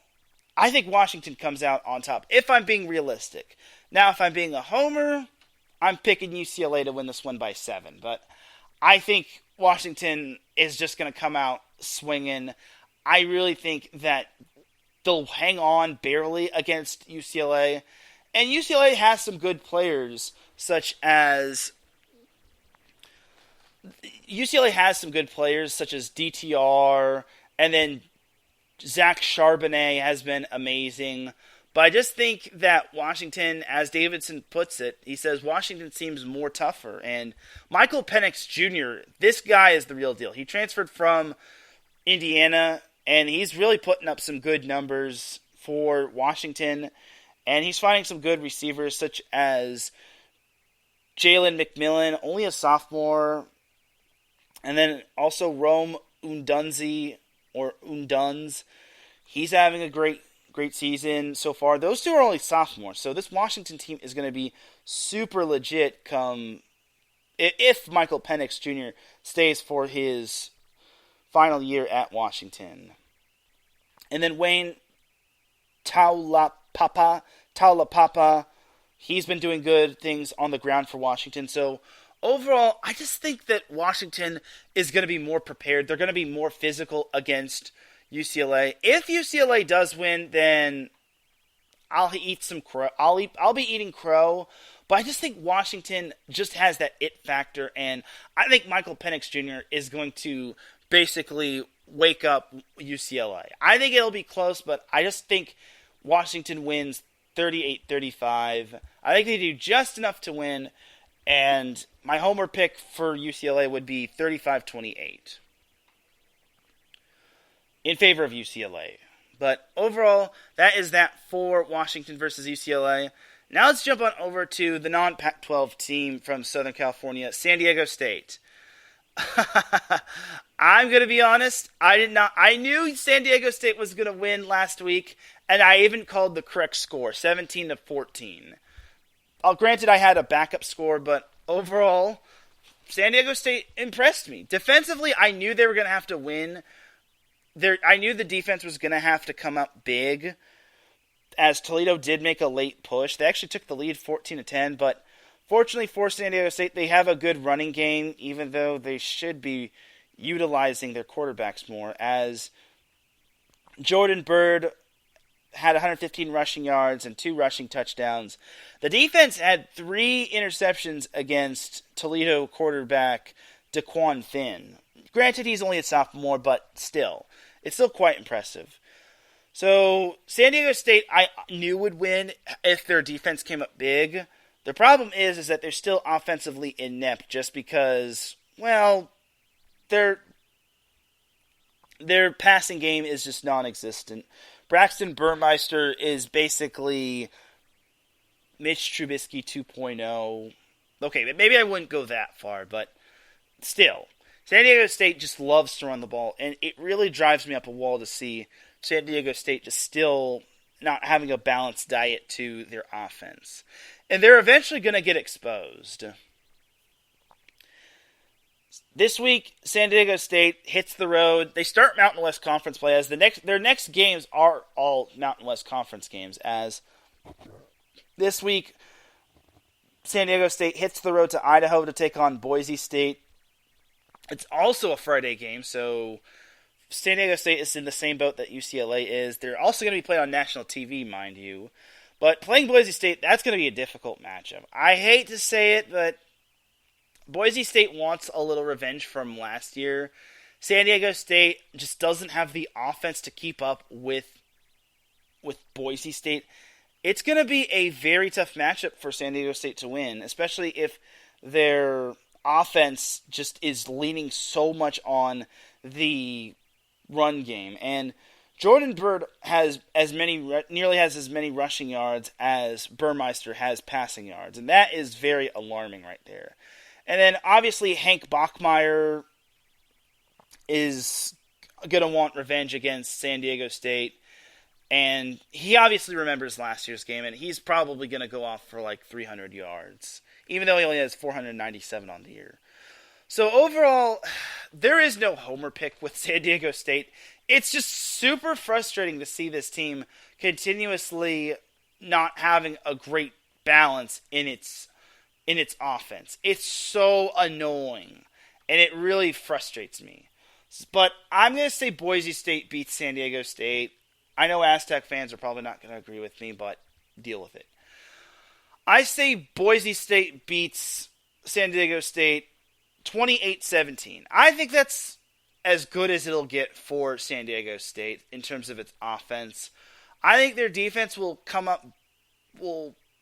I think Washington comes out on top, if I'm being realistic. Now, if I'm being a homer, I'm picking UCLA to win this one by 7. But I think Washington is just going to come out swinging. I really think that they'll hang on barely against UCLA. And UCLA has some good players, such as DTR, and then Zach Charbonnet has been amazing. But I just think that Washington, as Davidson puts it, he says Washington seems more tougher. And Michael Penix Jr., this guy is the real deal. He transferred from Indiana, and he's really putting up some good numbers for Washington. And he's finding some good receivers, such as Jalen McMillan, only a sophomore. And then also Rome Undunzi, or Unduns. He's having a great season so far. Those two are only sophomores, so this Washington team is going to be super legit if Michael Penix Jr. stays for his final year at Washington. And then Wayne Taulapapa, he's been doing good things on the ground for Washington. So overall, I just think that Washington is going to be more prepared. They're going to be more physical against UCLA. If UCLA does win, then I'll eat some crow. I'll be eating crow. But I just think Washington just has that it factor, and I think Michael Penix Jr. is going to basically wake up UCLA. I think it'll be close, but I just think Washington wins 38-35. I think they do just enough to win, and my homer pick for UCLA would be 35-28. In favor of UCLA. But overall, that is that for Washington versus UCLA. Now let's jump on over to the non-Pac-12 team from Southern California, San Diego State. I'm going to be honest, I knew San Diego State was going to win last week, and I even called the correct score, 17-14. Granted, I had a backup score, but overall, San Diego State impressed me. Defensively, I knew they were going to have to win. I knew the defense was going to have to come up big, as Toledo did make a late push. They actually took the lead 14-10, but fortunately for San Diego State, they have a good running game, even though they should be utilizing their quarterbacks more, as Jordan Byrd had 115 rushing yards and 2 rushing touchdowns. The defense had 3 interceptions against Toledo quarterback DeQuan Finn. Granted, he's only a sophomore, but still, it's still quite impressive. So, San Diego State, I knew would win if their defense came up big. The problem is that they're still offensively inept, just because, well, their passing game is just non-existent. Braxton Burmeister is basically Mitch Trubisky 2.0. Okay, maybe I wouldn't go that far, but still. San Diego State just loves to run the ball, and it really drives me up a wall to see San Diego State just still not having a balanced diet to their offense. And they're eventually going to get exposed. This week, San Diego State hits the road. They start Mountain West Conference play, as their next games are all Mountain West Conference games, as this week, San Diego State hits the road to Idaho to take on Boise State. It's also a Friday game, so San Diego State is in the same boat that UCLA is. They're also going to be played on national TV, mind you. But playing Boise State, that's going to be a difficult matchup. I hate to say it, but Boise State wants a little revenge from last year. San Diego State just doesn't have the offense to keep up with Boise State. It's going to be a very tough matchup for San Diego State to win, especially if their offense just is leaning so much on the run game. And Jordan Bird nearly has as many rushing yards as Burmeister has passing yards, and that is very alarming right there. And then obviously Hank Bachmeier is going to want revenge against San Diego State. And he obviously remembers last year's game, and he's probably going to go off for like 300 yards, even though he only has 497 on the year. So overall, there is no homer pick with San Diego State. It's just super frustrating to see this team continuously not having a great balance in its offense. It's so annoying, and it really frustrates me. But I'm going to say Boise State beats San Diego State. I know Aztec fans are probably not going to agree with me, but deal with it. I say Boise State beats San Diego State 28-17. I think that's as good as it'll get for San Diego State in terms of its offense. I think their defense will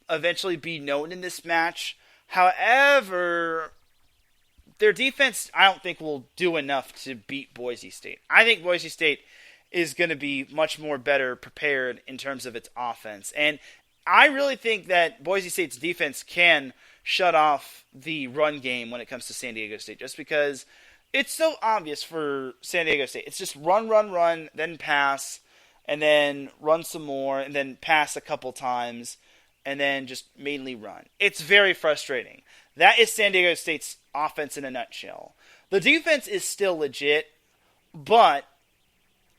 eventually be known in this match. However, their defense, I don't think, will do enough to beat Boise State. I think Boise State is going to be much more better prepared in terms of its offense. And I really think that Boise State's defense can shut off the run game when it comes to San Diego State, just because it's so obvious for San Diego State. It's just run, then pass, and then run some more, and then pass a couple times, and then just mainly run. It's very frustrating. That is San Diego State's offense in a nutshell. The defense is still legit, but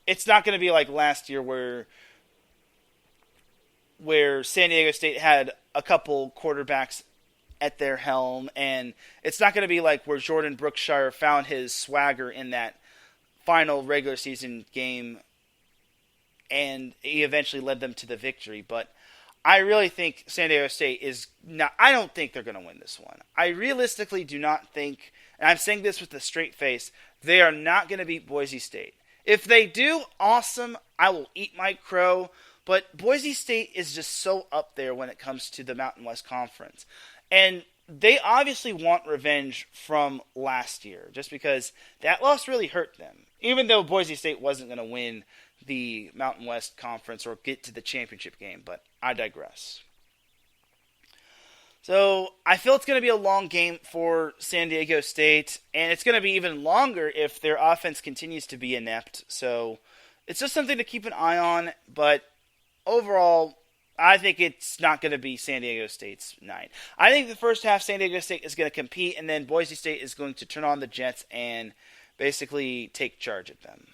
it's not going to be like last year where San Diego State had a couple quarterbacks at their helm, and it's not going to be like where Jordan Brookshire found his swagger in that final regular season game, and he eventually led them to the victory. But I really think San Diego State is not. I don't think they're going to win this one. I realistically do not think, and I'm saying this with a straight face, they are not going to beat Boise State. If they do, awesome. I will eat my crow. But Boise State is just so up there when it comes to the Mountain West Conference. And they obviously want revenge from last year, just because that loss really hurt them. Even though Boise State wasn't going to win the Mountain West Conference or get to the championship game, but I digress. So I feel it's going to be a long game for San Diego State, and it's going to be even longer if their offense continues to be inept. So it's just something to keep an eye on, but overall, I think it's not going to be San Diego State's night. I think the first half San Diego State is going to compete, and then Boise State is going to turn on the Jets and basically take charge of them.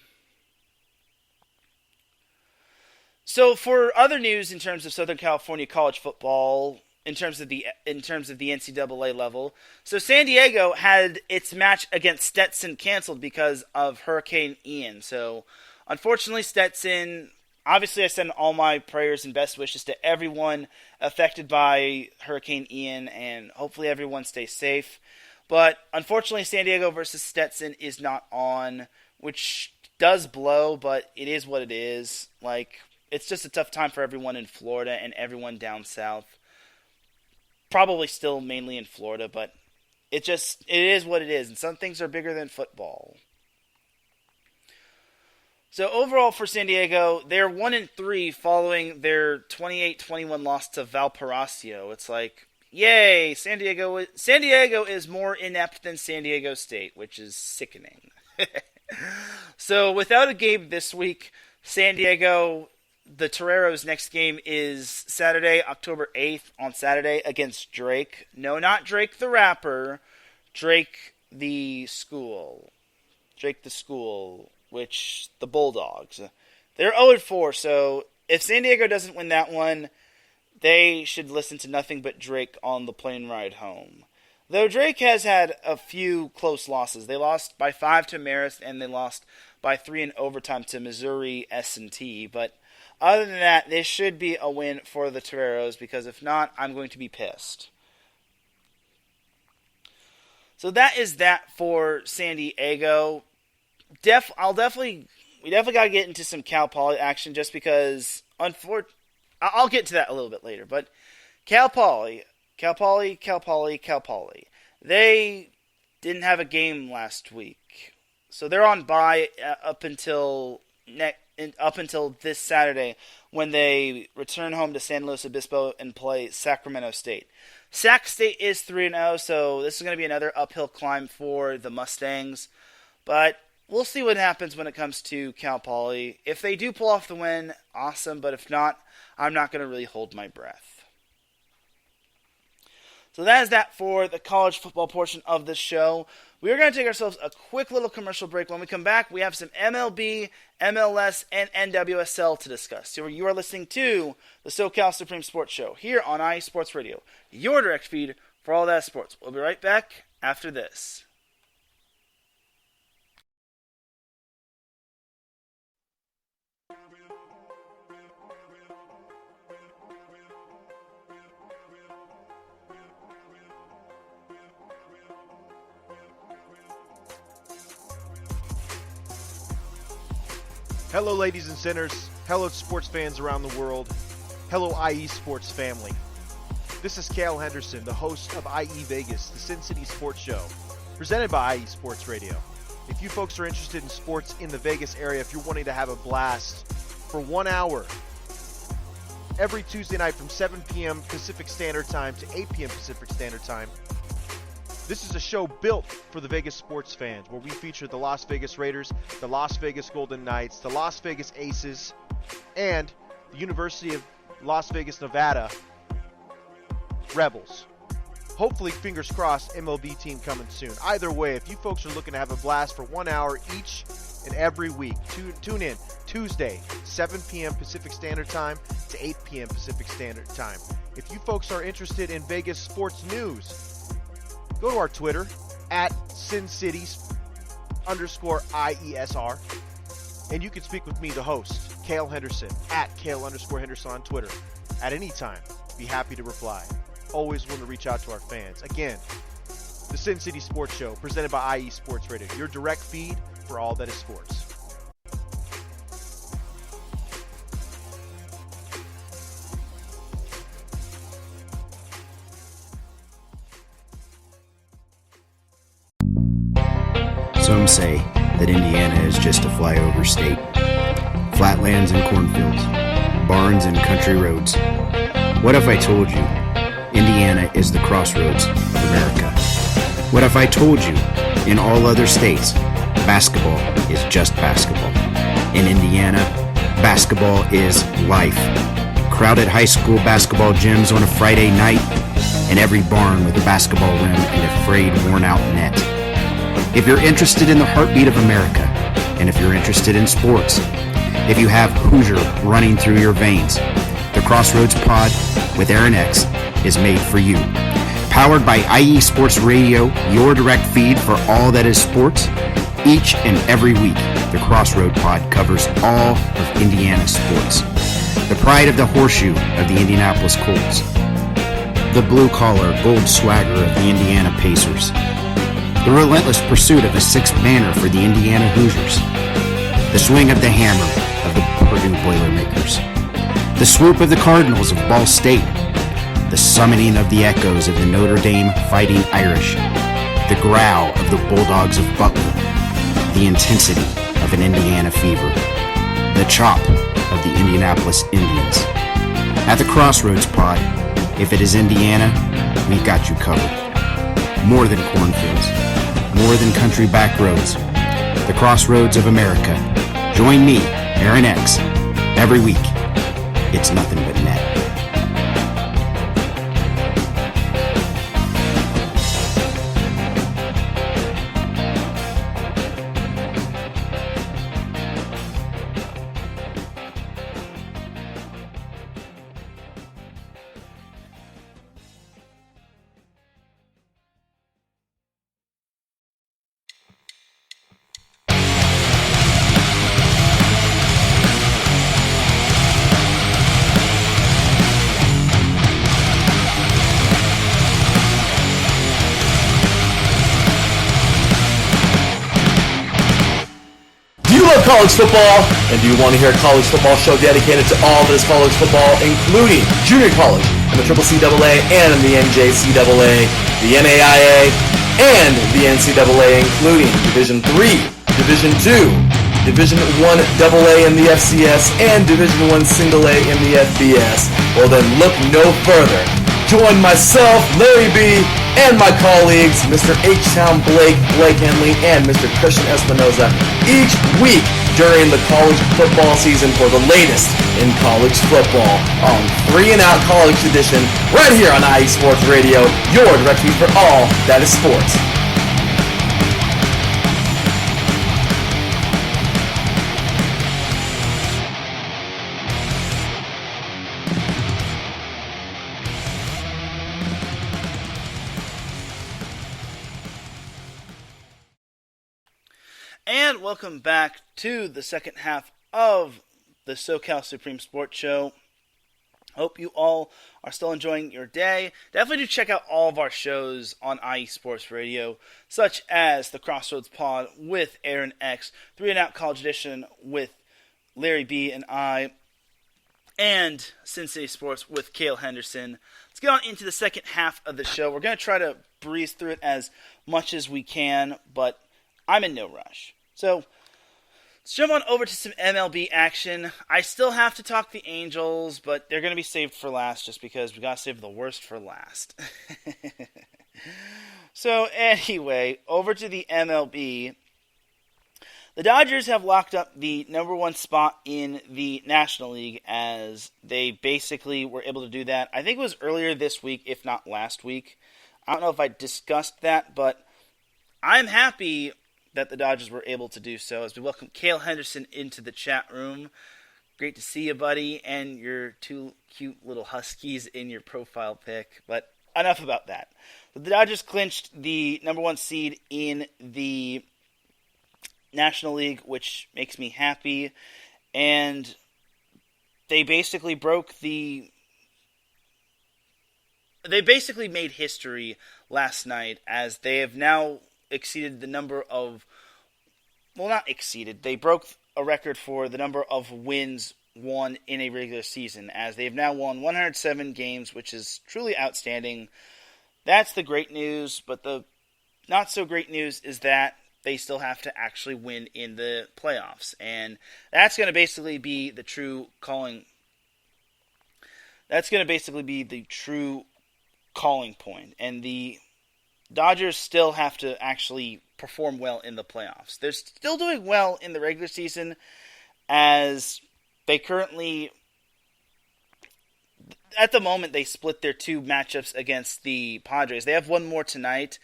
So for other news in terms of Southern California college football, in terms of the NCAA level, so San Diego had its match against Stetson canceled because of Hurricane Ian. So unfortunately, Stetson. Obviously, I send all my prayers and best wishes to everyone affected by Hurricane Ian, and hopefully everyone stays safe. But unfortunately, San Diego versus Stetson is not on, which does blow, but it is what it is. Like, it's just a tough time for everyone in Florida and everyone down south. Probably still mainly in Florida, but it is what it is, and some things are bigger than football. So overall for San Diego, they're 1-3 following their 28-21 loss to Valparaiso. It's like, yay, San Diego is more inept than San Diego State, which is sickening. So without a game this week, San Diego, the Toreros' next game is Saturday, October 8th on Saturday against Drake. No, not Drake the rapper, Drake the school. Drake the school. Which the Bulldogs. They're 0-4, so if San Diego doesn't win that one, they should listen to nothing but Drake on the plane ride home. Though Drake has had a few close losses. They lost by 5 to Marist, and they lost by 3 in overtime to Missouri S&T. But other than that, this should be a win for the Toreros, because if not, I'm going to be pissed. So that is that for San Diego. We definitely got to get into some Cal Poly action, just because, I'll get to that a little bit later. But Cal Poly, they didn't have a game last week, so they're on bye up until this Saturday, when they return home to San Luis Obispo and play Sacramento State. Sac State is 3-0, so this is going to be another uphill climb for the Mustangs. But we'll see what happens when it comes to Cal Poly. If they do pull off the win, awesome. But if not, I'm not going to really hold my breath. So that is that for the college football portion of the show. We are going to take ourselves a quick little commercial break. When we come back, we have some MLB, MLS, and NWSL to discuss. So you are listening to the SoCal Supreme Sports Show here on IE Sports Radio, your direct feed for all that sports. We'll be right back after this. Hello, ladies and sinners. Hello, sports fans around the world. Hello, IE Sports family. This is Cale Henderson, the host of IE Vegas, the Sin City Sports Show, presented by IE Sports Radio. If you folks are interested in sports in the Vegas area, if you're wanting to have a blast for 1 hour, every Tuesday night from 7 p.m. Pacific Standard Time to 8 p.m. Pacific Standard Time, this is a show built for the Vegas sports fans, where we feature the Las Vegas Raiders, the Las Vegas Golden Knights, the Las Vegas Aces, and the University of Las Vegas, Nevada Rebels. Hopefully, fingers crossed, MLB team coming soon. Either way, if you folks are looking to have a blast for 1 hour each and every week, tune in Tuesday, 7 p.m. Pacific Standard Time to 8 p.m. Pacific Standard Time. If you folks are interested in Vegas sports news, go to our Twitter, at SinCities_IESR, and you can speak with me, the host, Cale Henderson, at Cale_Henderson on Twitter. At any time, be happy to reply. Always willing to reach out to our fans. Again, the Sin City Sports Show, presented by IE Sports Radio, your direct feed for all that is sports. Some say that Indiana is just a flyover state. Flatlands and cornfields, barns and country roads. What if I told you Indiana is the crossroads of America? What if I told you in all other states, basketball is just basketball? In Indiana, basketball is life. Crowded high school basketball gyms on a Friday night, and every barn with a basketball rim and a frayed, worn-out net. If you're interested in the heartbeat of America, and if you're interested in sports, if you have Hoosier running through your veins, the Crossroads Pod with Aaron X is made for you. Powered by IE Sports Radio, your direct feed for all that is sports. Each and every week, the Crossroad Pod covers all of Indiana sports. The pride of the horseshoe of the Indianapolis Colts. The blue-collar gold swagger of the Indiana Pacers. The relentless pursuit of the sixth banner for the Indiana Hoosiers. The swing of the hammer of the Purdue Boilermakers. The swoop of the Cardinals of Ball State. The summoning of the echoes of the Notre Dame Fighting Irish. The growl of the Bulldogs of Butler. The intensity of an Indiana fever. The chop of the Indianapolis Indians. At the Crossroads Pod, if it is Indiana, we've got you covered. More than cornfields. More than country back roads. The Crossroads of America. Join me, Aaron X, every week. It's nothing but net. college football? And do you want to hear a college football show dedicated to all that is college football, including junior college and the CCCAA and the NJCAA, the NAIA, and the NCAA, including Division III, Division II, Division I AA in the FCS, and Division I Single A in the FBS? Well then, look no further. Join myself, Larry B., and my colleagues, Mr. H-Town Blake Henley, and Mr. Christian Espinoza, each week during the college football season for the latest in college football on 3 and Out College Edition, right here on IE Sports Radio, your direct feed for all that is sports. And welcome back to the second half of the SoCal Supreme Sports Show. Hope you all are still enjoying your day. Definitely do check out all of our shows on IE Sports Radio, such as the Crossroads Pod with Aaron X, 3 and Out College Edition with Larry B and I, and Sin City Sports with Cale Henderson. Let's get on into the second half of the show. We're going to try to breeze through it as much as we can, but I'm in no rush. So, let's jump on over to some MLB action. I still have to talk the Angels, but they're going to be saved for last just because we got to save the worst for last. So, anyway, over to the MLB. The Dodgers have locked up the number 1 spot in the National League as they basically were able to do that. I think it was earlier this week, if not last week. I don't know if I discussed that, but I'm happy that the Dodgers were able to do so as we welcome Cale Henderson into the chat room. Great to see you, buddy, and your 2 cute little huskies in your profile pic. But enough about that. The Dodgers clinched the number 1 seed in the National League, which makes me happy. And they basically made history last night as they have now exceeded the number of, well, not exceeded, they broke a record for the number of wins won in a regular season, as they have now won 107 games, which is truly outstanding. That's the great news, but the not so great news is that they still have to actually win in the playoffs, and that's going to basically be the true calling. That's going to basically be the true calling point, and the Dodgers still have to actually perform well in the playoffs. They're still doing well in the regular season as they currently, at the moment, they split their 2 matchups against the Padres. They have one more tonight.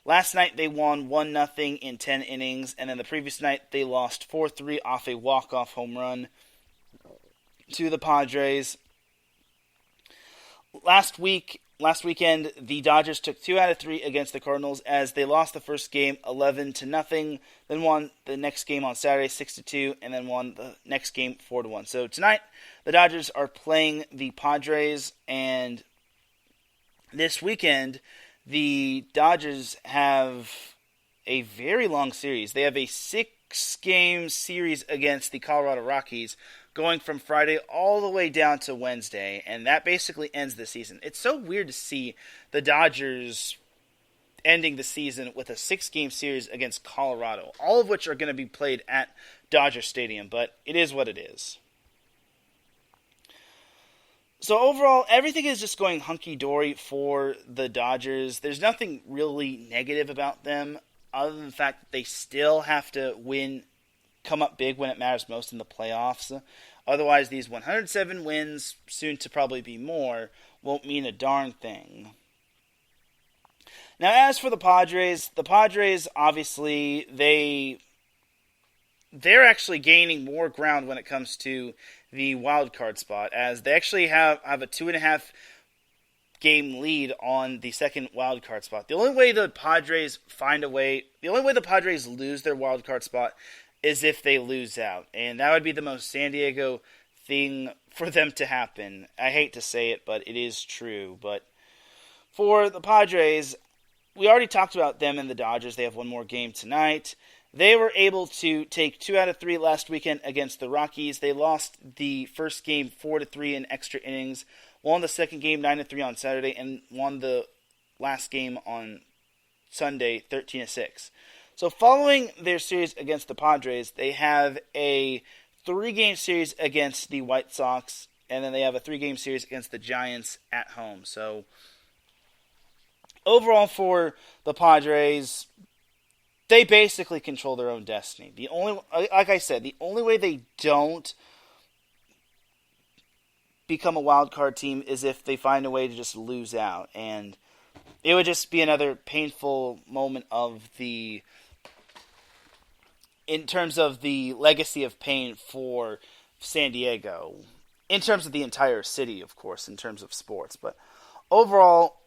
Last night they won 1-0 in 10 innings, and then the previous night they lost 4-3 off a walk-off home run to the Padres. Last weekend, the Dodgers took 2 out of 3 against the Cardinals as they lost the first game 11-0, then won the next game on Saturday 6-2, and then won the next game 4-1. So tonight, the Dodgers are playing the Padres, and this weekend, the Dodgers have a very long series. They have a 6-game series against the Colorado Rockies, going from Friday all the way down to Wednesday, and that basically ends the season. It's so weird to see the Dodgers ending the season with a 6-game series against Colorado, all of which are going to be played at Dodger Stadium, but it is what it is. So overall, everything is just going hunky-dory for the Dodgers. There's nothing really negative about them, other than the fact that they still have to come up big when it matters most in the playoffs. Otherwise, these 107 wins, soon to probably be more, won't mean a darn thing. Now, as for the Padres obviously, they're actually gaining more ground when it comes to the wild card spot, as they actually have a 2.5 game lead on the second wild card spot. The only way the Padres lose their wild card spot is if they lose out, and that would be the most San Diego thing for them to happen. I hate to say it, but it is true. But for the Padres, we already talked about them and the Dodgers. They have one more game tonight. They were able to take 2 out of 3 last weekend against the Rockies. They lost the first game 4-3 in extra innings, won the second game 9-3 on Saturday, and won the last game on Sunday 13-6. So following their series against the Padres, they have a 3-game series against the White Sox, and then they have a 3-game series against the Giants at home. So overall for the Padres, they basically control their own destiny. Like I said, the only way they don't become a wild card team is if they find a way to just lose out, and it would just be another painful moment in terms of the legacy of pain for San Diego, in terms of the entire city, of course, in terms of sports. But overall,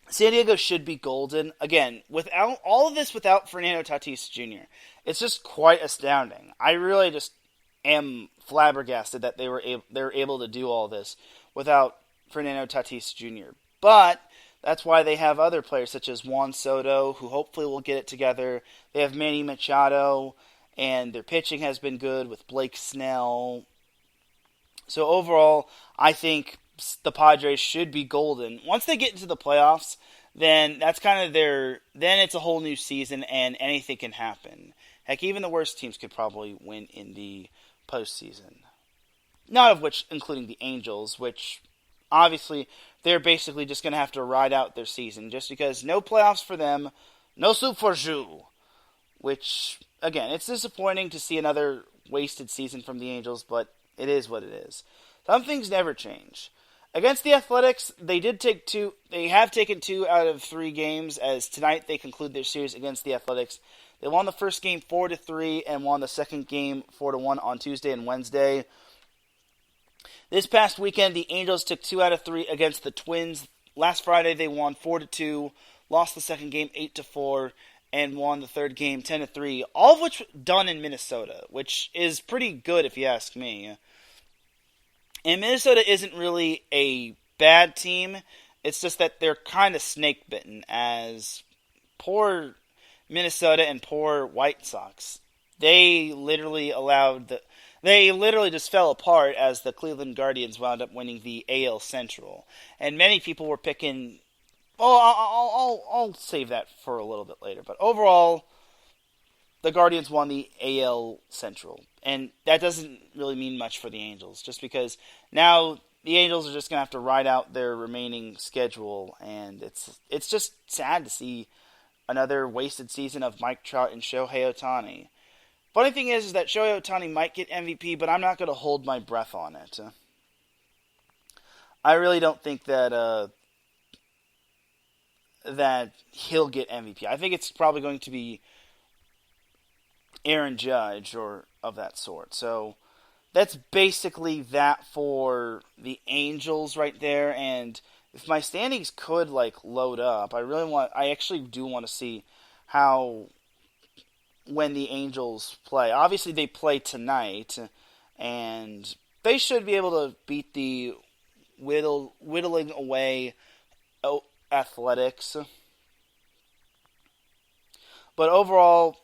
San Diego should be golden. Again, without all of this, without Fernando Tatis Jr., it's just quite astounding. I really just am flabbergasted that they were able to do all this without Fernando Tatis Jr. But that's why they have other players such as Juan Soto, who hopefully will get it together. They have Manny Machado, and their pitching has been good with Blake Snell. So overall, I think the Padres should be golden. Once they get into the playoffs, then that's kind of then it's a whole new season and anything can happen. Heck, even the worst teams could probably win in the postseason. Not of which, including the Angels, which obviously they're basically just going to have to ride out their season just because no playoffs for them, no soup for Jou. Which, again, it's disappointing to see another wasted season from the Angels, but it is what it is. Some things never change. Against the Athletics, they have taken 2 out of 3 games, as tonight they conclude their series against the Athletics. They won the first game 4-3 and won the second game 4-1 on Tuesday and Wednesday. This past weekend, the Angels took 2 out of 3 against the Twins. Last Friday, they won 4-2, lost the second game 8-4, and won the third game 10-3, all of which done in Minnesota, which is pretty good if you ask me. And Minnesota isn't really a bad team. It's just that they're kind of snake-bitten, as poor Minnesota and poor White Sox. They literally just fell apart as the Cleveland Guardians wound up winning the AL Central. And many people were picking... Well, I'll save that for a little bit later. But overall, the Guardians won the AL Central. And that doesn't really mean much for the Angels, just because now the Angels are just going to have to ride out their remaining schedule, and it's just sad to see another wasted season of Mike Trout and Shohei Ohtani. Funny thing is that Shohei Ohtani might get MVP, but I'm not going to hold my breath on it. I really don't think that he'll get MVP. I think it's probably going to be Aaron Judge or of that sort. So that's basically that for the Angels right there. And if my standings could load up, I actually do want to see when the Angels play. Obviously they play tonight, and they should be able to beat the whittling away Athletics. But overall,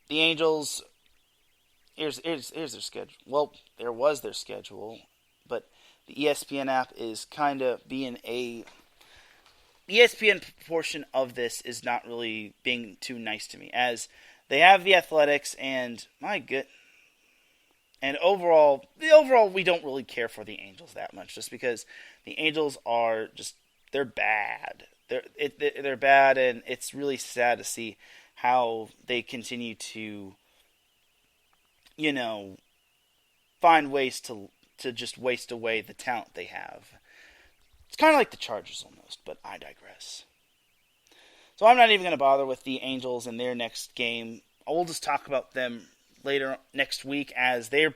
the Angels, here's their schedule. Well, there was their schedule, but the ESPN app is kind of being ESPN portion of this is not really being too nice to me, as they have the Athletics, and and overall we don't really care for the Angels that much, just because the Angels are they're bad. They're bad, and it's really sad to see how they continue to, find ways to just waste away the talent they have. It's kind of like the Chargers almost, but I digress. So I'm not even going to bother with the Angels and their next game. I will just talk about them later next week, as their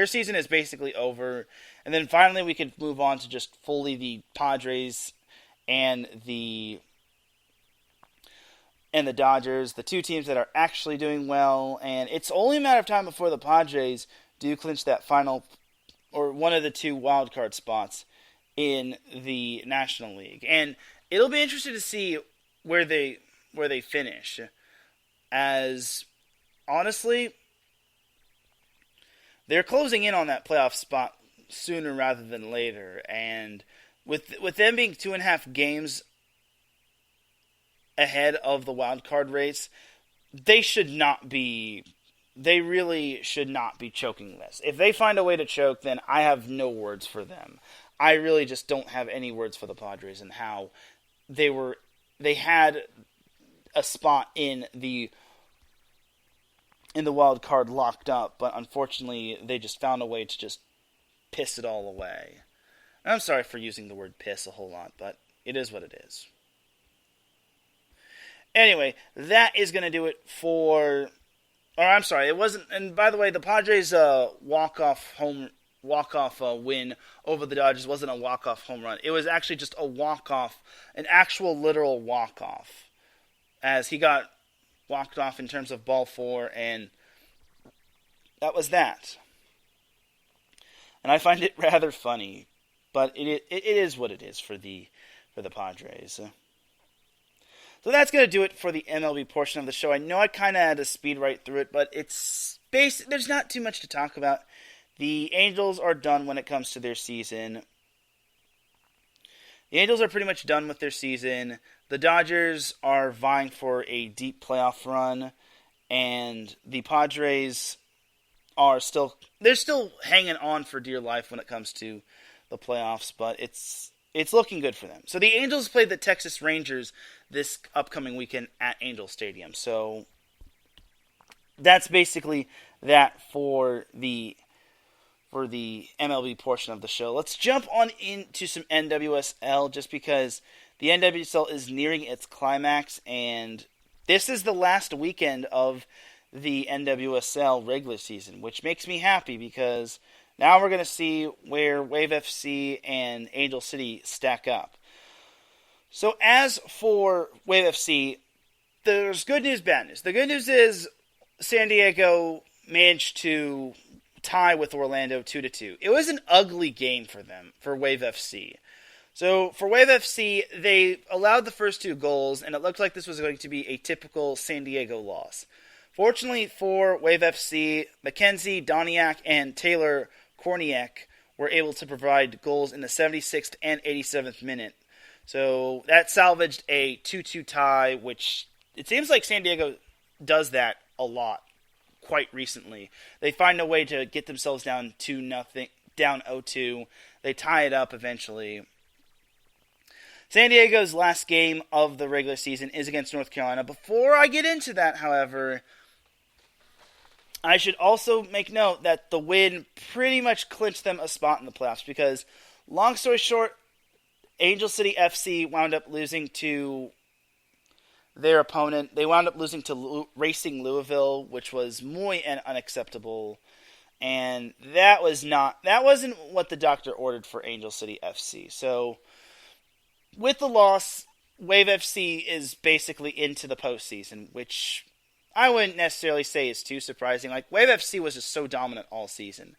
season is basically over. And then finally we could move on to just fully the Padres and the Dodgers, the two teams that are actually doing well. And it's only a matter of time before the Padres do clinch that final, or one of the 2 wild card spots in the National League. And it'll be interesting to see where they finish. as honestly, they're closing in on that playoff spot sooner rather than later. And with them being 2.5 games ahead of the wild card race, they really should not be choking this. If they find a way to choke, then I have no words for them. I really just don't have any words for the Padres and how they had a spot in the wild card locked up, but unfortunately they just found a way to just piss it all away. And I'm sorry for using the word piss a whole lot, but it is what it is. Anyway, that is going to do it for... Or I'm sorry, it wasn't... And by the way, the Padres' walk-off win over the Dodgers wasn't a walk-off home run. It was actually just a walk-off, an actual literal walk-off, as he got walked off in terms of ball 4, and that was that. And I find it rather funny, but it is what it is for the Padres. So that's going to do it for the MLB portion of the show. I know I kind of had to speed right through it, but there's not too much to talk about. The Angels are done when it comes to their season. The Angels are pretty much done with their season. The Dodgers are vying for a deep playoff run, and the Padres are still hanging on for dear life when it comes to the playoffs, but it's looking good for them. So the Angels play the Texas Rangers this upcoming weekend at Angel Stadium. So that's basically that for the MLB portion of the show. Let's jump on into some NWSL just because the NWSL is nearing its climax, and this is the last weekend of the NWSL regular season, which makes me happy because now we're going to see where Wave FC and Angel City stack up. So as for Wave FC, there's good news, bad news. The good news is San Diego managed to tie with Orlando 2-2. It was an ugly game for them, for Wave FC. So for Wave FC, they allowed the first 2 goals, and it looked like this was going to be a typical San Diego loss. Fortunately for Wave FC, Mackenzie Doniak and Taylor Korniak were able to provide goals in the 76th and 87th minute. So that salvaged a 2-2 tie, which it seems like San Diego does that a lot quite recently. They find a way to get themselves down 2-0, down 0-2. They tie it up eventually. San Diego's last game of the regular season is against North Carolina. Before I get into that, however, I should also make note that the win pretty much clinched them a spot in the playoffs because, long story short, Angel City FC wound up losing to their opponent. They wound up losing to Racing Louisville, which was muy unacceptable. And that wasn't what the doctor ordered for Angel City FC. So, with the loss, Wave FC is basically into the postseason, which I wouldn't necessarily say is too surprising. Like, Wave FC was just so dominant all season.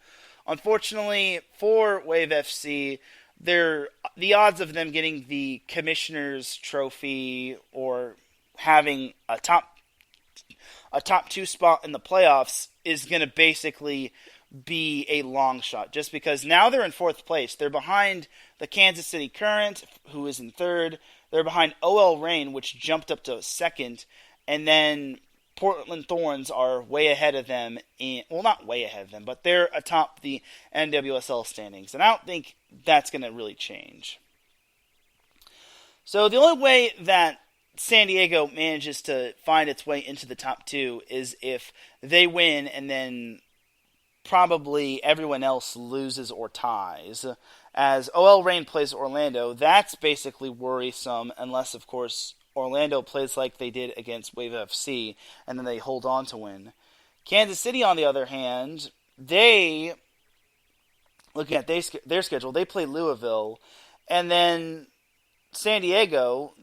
Unfortunately, for Wave FC, the odds of them getting the Commissioner's Trophy or having a top 2 spot in the playoffs is going to basically be a long shot, just because now they're in 4th place. They're behind the Kansas City Current, who is in 3rd. They're behind OL Reign, which jumped up to 2nd, and then Portland Thorns are way ahead of them. Not way ahead of them, but they're atop the NWSL standings, and I don't think that's going to really change. So the only way that San Diego manages to find its way into the top 2 is if they win and then probably everyone else loses or ties. As OL Reign plays Orlando, that's basically worrisome unless, of course, Orlando plays like they did against Wave FC and then they hold on to win. Kansas City, on the other hand, looking at their schedule, they play Louisville, and then San Diego,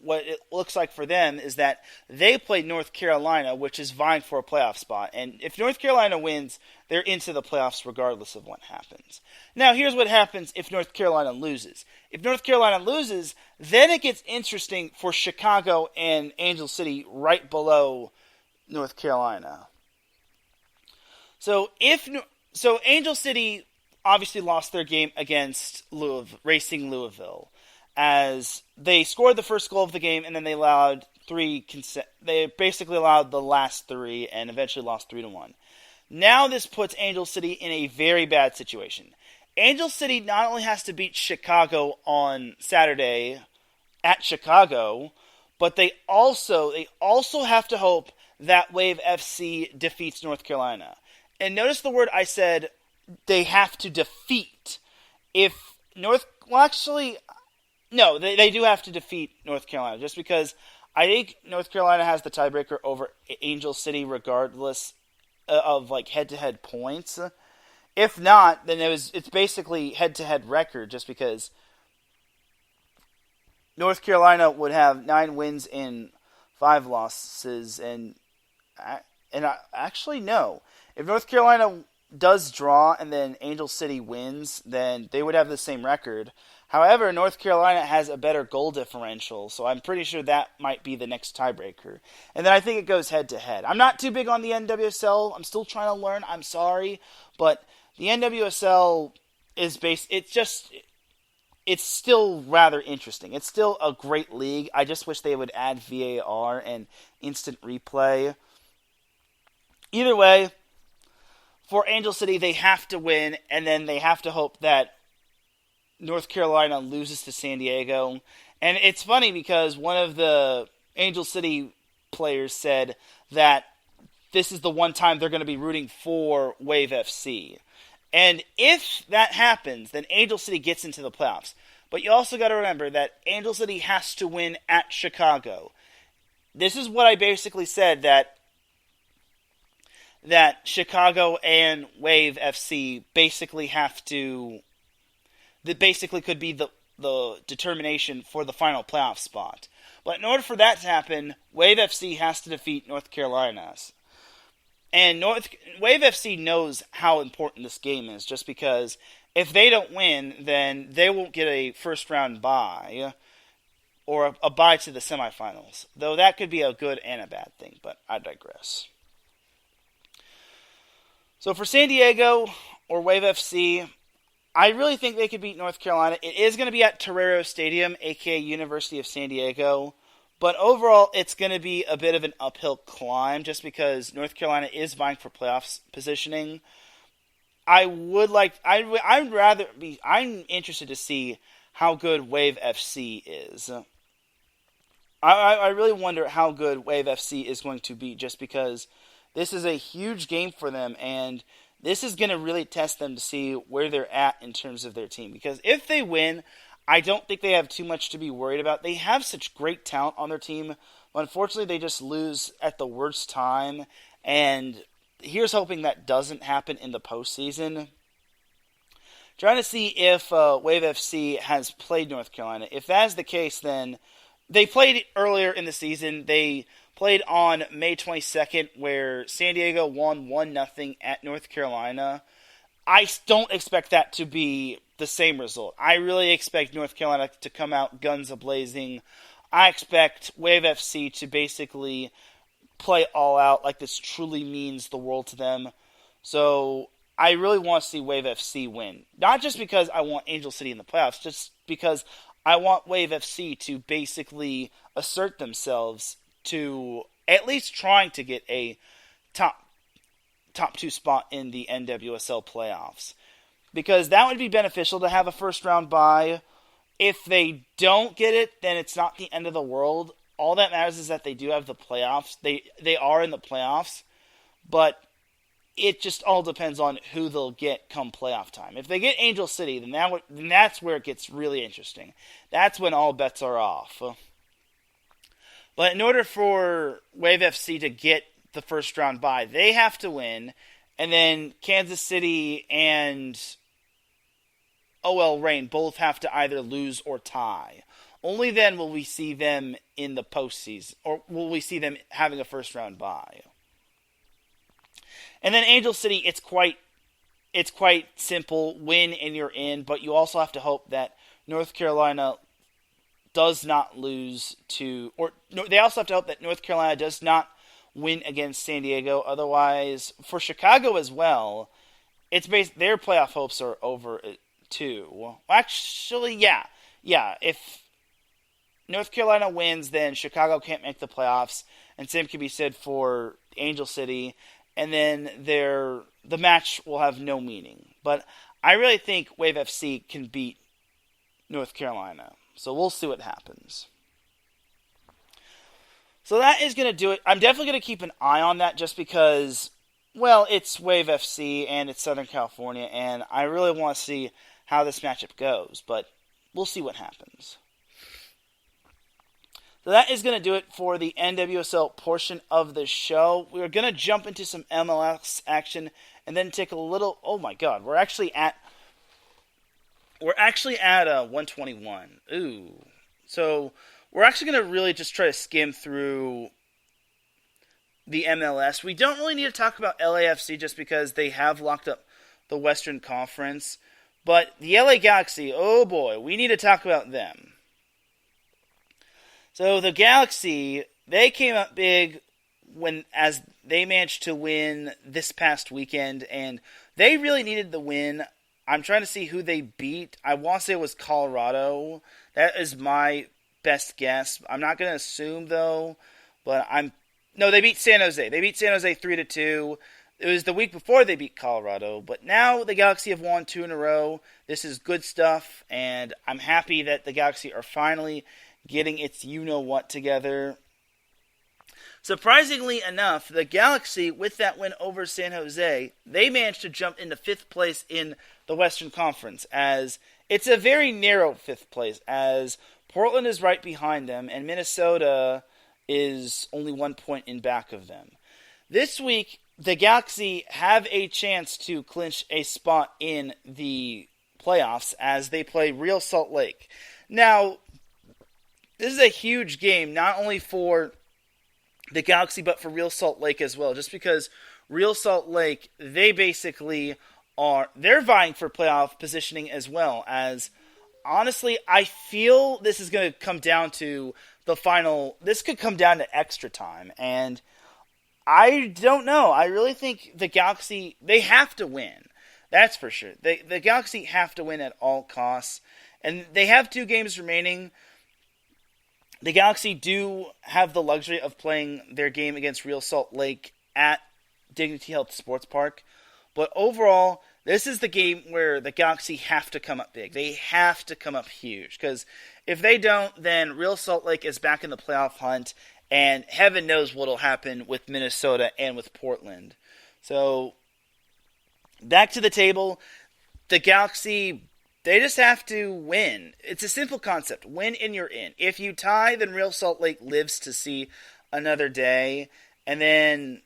what it looks like for them is that they play North Carolina, which is vying for a playoff spot. And if North Carolina wins, they're into the playoffs regardless of what happens. Now, here's what happens if North Carolina loses. If North Carolina loses, then it gets interesting for Chicago and Angel City right below North Carolina. So Angel City obviously lost their game against Racing Louisville, as they scored the first goal of the game and then they allowed they basically allowed the last 3 and eventually lost 3-1. Now this puts Angel City in a very bad situation. Angel City not only has to beat Chicago on Saturday at Chicago, but they also have to hope that Wave FC defeats North Carolina. And notice the word I said, they have to defeat. They do have to defeat North Carolina, just because I think North Carolina has the tiebreaker over Angel City regardless of head-to-head points. If not, then it's basically head-to-head record, just because North Carolina would have 9 wins and 5 losses, and actually no. If North Carolina does draw and then Angel City wins, then they would have the same record. However, North Carolina has a better goal differential, so I'm pretty sure that might be the next tiebreaker. And then I think it goes head-to-head. I'm not too big on the NWSL. I'm still trying to learn. I'm sorry. But the NWSL is it's still rather interesting. It's still a great league. I just wish they would add VAR and instant replay. Either way, for Angel City, they have to win, and then they have to hope that North Carolina loses to San Diego. And it's funny because one of the Angel City players said that this is the one time they're going to be rooting for Wave FC. And if that happens, then Angel City gets into the playoffs. But you also got to remember that Angel City has to win at Chicago. This is what I basically said, that Chicago and Wave FC basically could be the determination for the final playoff spot. But in order for that to happen, Wave FC has to defeat North Carolina. And Wave FC knows how important this game is, just because if they don't win, then they won't get a first-round bye, or a bye to the semifinals. Though that could be a good and a bad thing, but I digress. So for San Diego or Wave FC, I really think they could beat North Carolina. It is going to be at Torero Stadium, aka University of San Diego. But overall, it's going to be a bit of an uphill climb, just because North Carolina is vying for playoffs positioning. I'm interested to see how good Wave FC is. I really wonder how good Wave FC is going to be, just because this is a huge game for them, and this is going to really test them to see where they're at in terms of their team. Because if they win, I don't think they have too much to be worried about. They have such great talent on their team, but unfortunately they just lose at the worst time. And here's hoping that doesn't happen in the postseason. Trying to see if Wave FC has played North Carolina. If that is the case, then they played earlier in the season. They played on May 22nd, where San Diego won 1-0 at North Carolina. I don't expect that to be the same result. I really expect North Carolina to come out guns a-blazing. I expect Wave FC to basically play all out, like this truly means the world to them. So I really want to see Wave FC win. Not just because I want Angel City in the playoffs, just because I want Wave FC to basically assert themselves to at least trying to get a top 2 spot in the NWSL playoffs. Because that would be beneficial to have a first round bye. If they don't get it, then it's not the end of the world. All that matters is that they do have the playoffs. They are in the playoffs. But it just all depends on who they'll get come playoff time. If they get Angel City, then that's where it gets really interesting. That's when all bets are off. But in order for Wave FC to get the first round bye, they have to win, and then Kansas City and OL Reign both have to either lose or tie. only then will we see them in the postseason, or will we see them having a first-round bye. And then Angel City, it's quite simple. Win and you're in, but you also have to hope that North Carolina does not lose to, or they also have to hope that North Carolina does not win against San Diego. Otherwise, for Chicago as well, it's their playoff hopes are over too. Well, actually, yeah. If North Carolina wins, then Chicago can't make the playoffs, and same can be said for Angel City. And then the match will have no meaning. But I really think Wave FC can beat North Carolina. So we'll see what happens. So that is going to do it. I'm definitely going to keep an eye on that just because, well, it's Wave FC and it's Southern California, and I really want to see how this matchup goes. But we'll see what happens. So that is going to do it for the NWSL portion of the show. We're going to jump into some MLS action and then take a little. Oh my God, we're actually at 121. Ooh, so we're actually going to really just try to skim through the MLS. We don't really need to talk about LAFC just because they have locked up the Western Conference, but the LA Galaxy, oh boy, we need to talk about them. So the Galaxy, they came up big as they managed to win this past weekend, and they really needed the win. I'm trying to see who they beat. I want to say it was Colorado. That is my best guess. I'm not going to assume though, but they beat San Jose. They beat San Jose 3-2. It was the week before they beat Colorado, but now the Galaxy have won 2 in a row. This is good stuff, and I'm happy that the Galaxy are finally getting its you-know-what together. Surprisingly enough, the Galaxy, with that win over San Jose, they managed to jump into 5th place in the Western Conference, as it's a very narrow 5th place, as Portland is right behind them, and Minnesota is only 1 point in back of them. This week, the Galaxy have a chance to clinch a spot in the playoffs as they play Real Salt Lake. Now, this is a huge game, not only for the Galaxy, but for Real Salt Lake as well, just because Real Salt Lake, they're vying for playoff positioning as well, as honestly, I feel this is going to come down to this could come down to extra time, and I don't know. I really think the Galaxy, they have to win. That's for sure. The Galaxy have to win at all costs, and they have 2 games remaining. The Galaxy do have the luxury of playing their game against Real Salt Lake at Dignity Health Sports Park. But overall, this is the game where the Galaxy have to come up big. They have to come up huge. Because if they don't, then Real Salt Lake is back in the playoff hunt. And heaven knows what will happen with Minnesota and with Portland. So, back to the table. The Galaxy, they just have to win. It's a simple concept. Win and you're in. If you tie, then Real Salt Lake lives to see another day. And then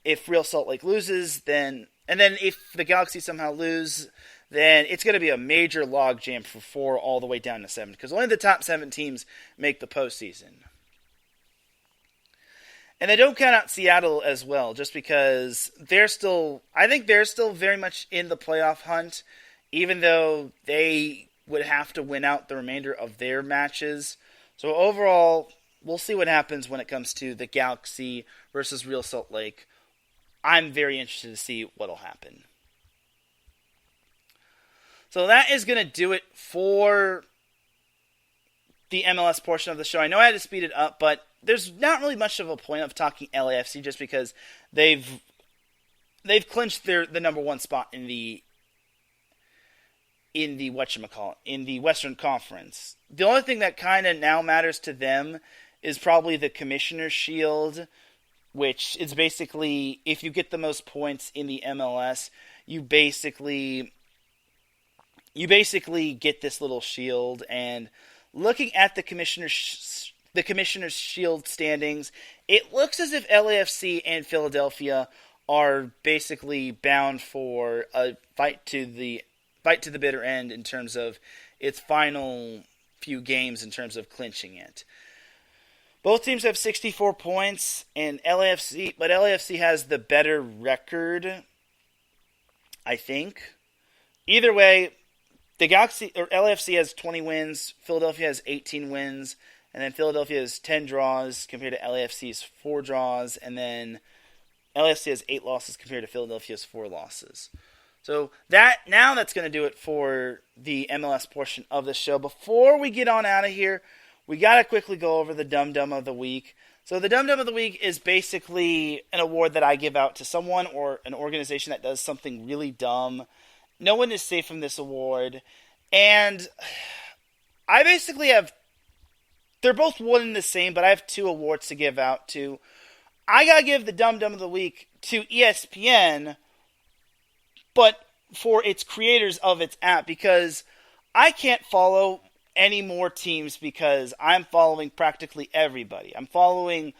if Real Salt Lake loses, then if the Galaxy somehow lose, then it's going to be a major logjam for 4 all the way down to 7. Because only the top 7 teams make the postseason. And they don't count out Seattle as well, just because I think they're still very much in the playoff hunt, even though they would have to win out the remainder of their matches. So overall, we'll see what happens when it comes to the Galaxy versus Real Salt Lake. I'm very interested to see what will happen. So that is going to do it for the MLS portion of the show. I know I had to speed it up, but there's not really much of a point of talking LAFC just because they've clinched the number 1 spot in the Western Conference. The only thing that kind of now matters to them is probably the Commissioner's Shield, which is basically if you get the most points in the MLS, you basically get this little shield. And looking at the Commissioner's Shield standings, it looks as if LAFC and Philadelphia are basically bound for a fight to the bitter end in terms of its final few games in terms of clinching it. Both teams have 64 points, and LAFC has the better record, I think. Either way, the Galaxy or LAFC has 20 wins, Philadelphia has 18 wins, and then Philadelphia has 10 draws compared to LAFC's 4 draws, and then LAFC has 8 losses compared to Philadelphia's 4 losses. So that's going to do it for the MLS portion of the show. Before we get on out of here, we got to quickly go over the Dum Dum of the Week. So the Dum Dum of the Week is basically an award that I give out to someone or an organization that does something really dumb. No one is safe from this award. And I basically have, they're both one and the same, but I have 2 awards to give out to. I got to give the Dum Dum of the Week to ESPN, but for its creators of its app, because I can't follow any more teams because I'm following practically everybody. I'm following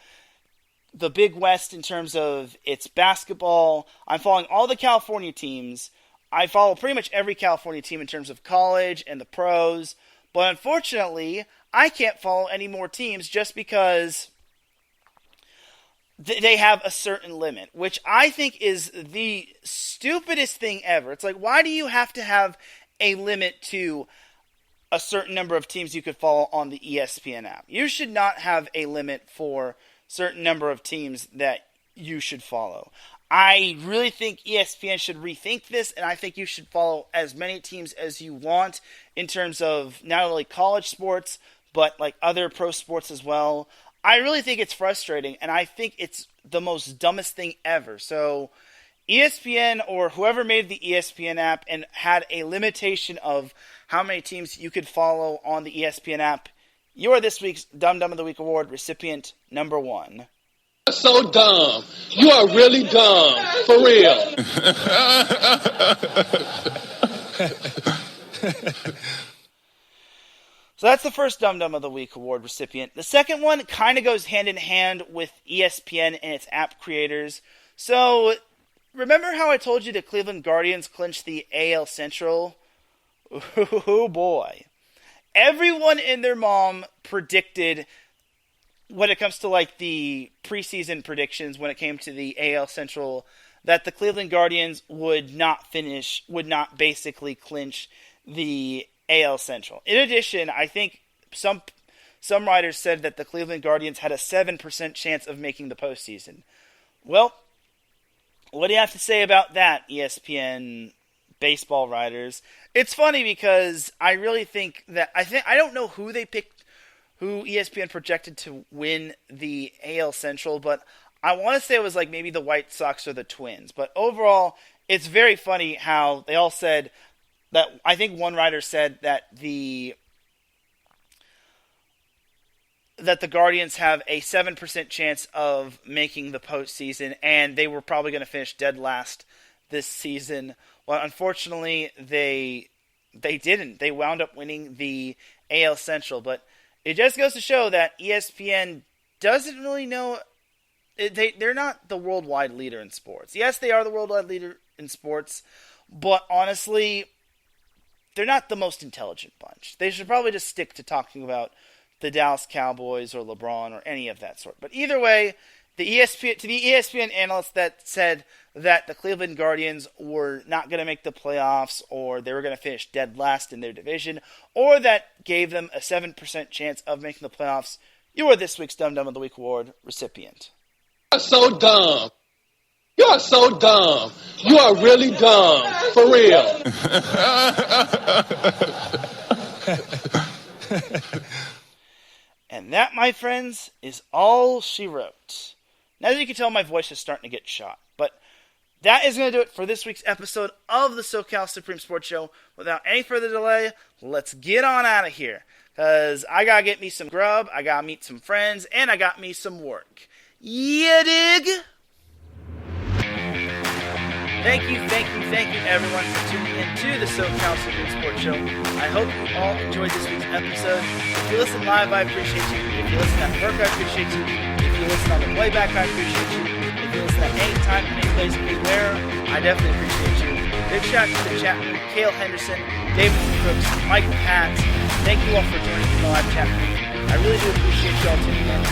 the Big West in terms of its basketball. I'm following all the California teams. I follow pretty much every California team in terms of college and the pros. But unfortunately, I can't follow any more teams just because they have a certain limit, which I think is the stupidest thing ever. It's like, why do you have to have a limit to a certain number of teams you could follow on the ESPN app? You should not have a limit for certain number of teams that you should follow. I really think ESPN should rethink this, and I think you should follow as many teams as you want in terms of not only college sports, but like other pro sports as well. I really think it's frustrating, and I think it's the most dumbest thing ever. So ESPN or whoever made the ESPN app and had a limitation of how many teams you could follow on the ESPN app, you are this week's Dum Dum of the Week Award recipient number 1. So dumb. You are really dumb. For real. So that's the first Dum Dum of the Week Award recipient. The second one kind of goes hand in hand with ESPN and its app creators. So remember how I told you the Cleveland Guardians clinched the AL Central? Oh boy. Everyone and their mom predicted, when it comes to like the preseason predictions, when it came to the AL Central, that the Cleveland Guardians would not basically clinch the AL Central. In addition, I think some writers said that the Cleveland Guardians had a 7% chance of making the postseason. Well, what do you have to say about that, ESPN baseball writers? It's funny because I really think that I don't know who they picked, who ESPN projected to win the AL Central, but I want to say it was like maybe the White Sox or the Twins. But overall, it's very funny how they all said that. I think one writer said that the Guardians have a 7% chance of making the postseason, and they were probably going to finish dead last this season. Well, unfortunately, they didn't. They wound up winning the AL Central, but it just goes to show that ESPN doesn't really know. They're not the worldwide leader in sports. Yes, they are the worldwide leader in sports, but honestly, they're not the most intelligent bunch. They should probably just stick to talking about the Dallas Cowboys or LeBron or any of that sort. But either way, the ESPN analysts that said that the Cleveland Guardians were not going to make the playoffs, or they were going to finish dead last in their division, or that gave them a 7% chance of making the playoffs, you are this week's Dum Dum of the Week Award recipient. You are so dumb. You are so dumb. You are really dumb. For real. And that, my friends, is all she wrote. Now, as you can tell, my voice is starting to get shot. But that is going to do it for this week's episode of the SoCal Supreme Sports Show. Without any further delay, let's get on out of here. Because I got to get me some grub, I got to meet some friends, and I got me some work. Yeah, dig? Thank you, everyone, for tuning in to the SoCal Supreme Sports Show. I hope you all enjoyed this week's episode. If you listen live, I appreciate you. If you listen at work, I appreciate you. If you listen on the playback, I appreciate you. If you listen at any time, any place, anywhere, I definitely appreciate you. Big shout out to the chat room, Cale Henderson, Davidson Crooks, Mike Patz. Thank you all for joining the live chat room. I really do appreciate you all tuning in.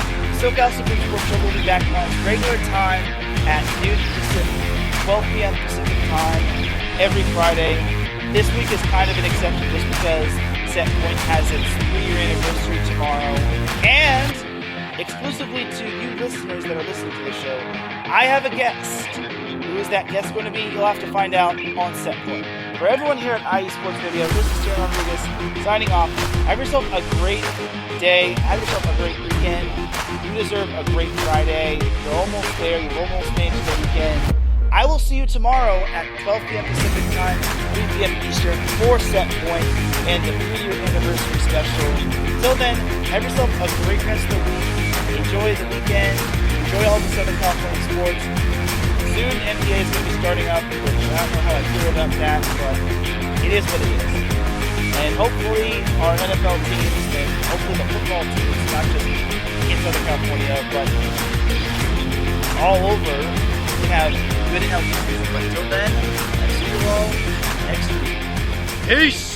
SoCal Supreme Sports Show will be back on its regular time at noon Pacific, 12 p.m. Pacific time every Friday. This week is kind of an exception just because Set Point has its 3-year anniversary tomorrow. And exclusively to you listeners that are listening to the show, I have a guest. Who is that guest going to be? You'll have to find out on Set Point. For everyone here at IE Sports Radio, this is Teran Rodriguez signing off. Have yourself a great day. Have yourself a great weekend. You deserve a great Friday. You're almost there. You've almost made it to the weekend. I will see you tomorrow at 12 p.m. Pacific time, 3 p.m. Eastern for Set Point and the 3-year anniversary special. Until then, have yourself a great rest of the week. Enjoy the weekend. Enjoy all the Southern California sports. Soon, NBA is going to be starting up, which I don't know how I feel about that, but it is what it is. And hopefully, our NFL teams and hopefully the football teams, not just in Southern California, but all over, we have good and healthy seasons. But until then, I'll see you all next week. Peace!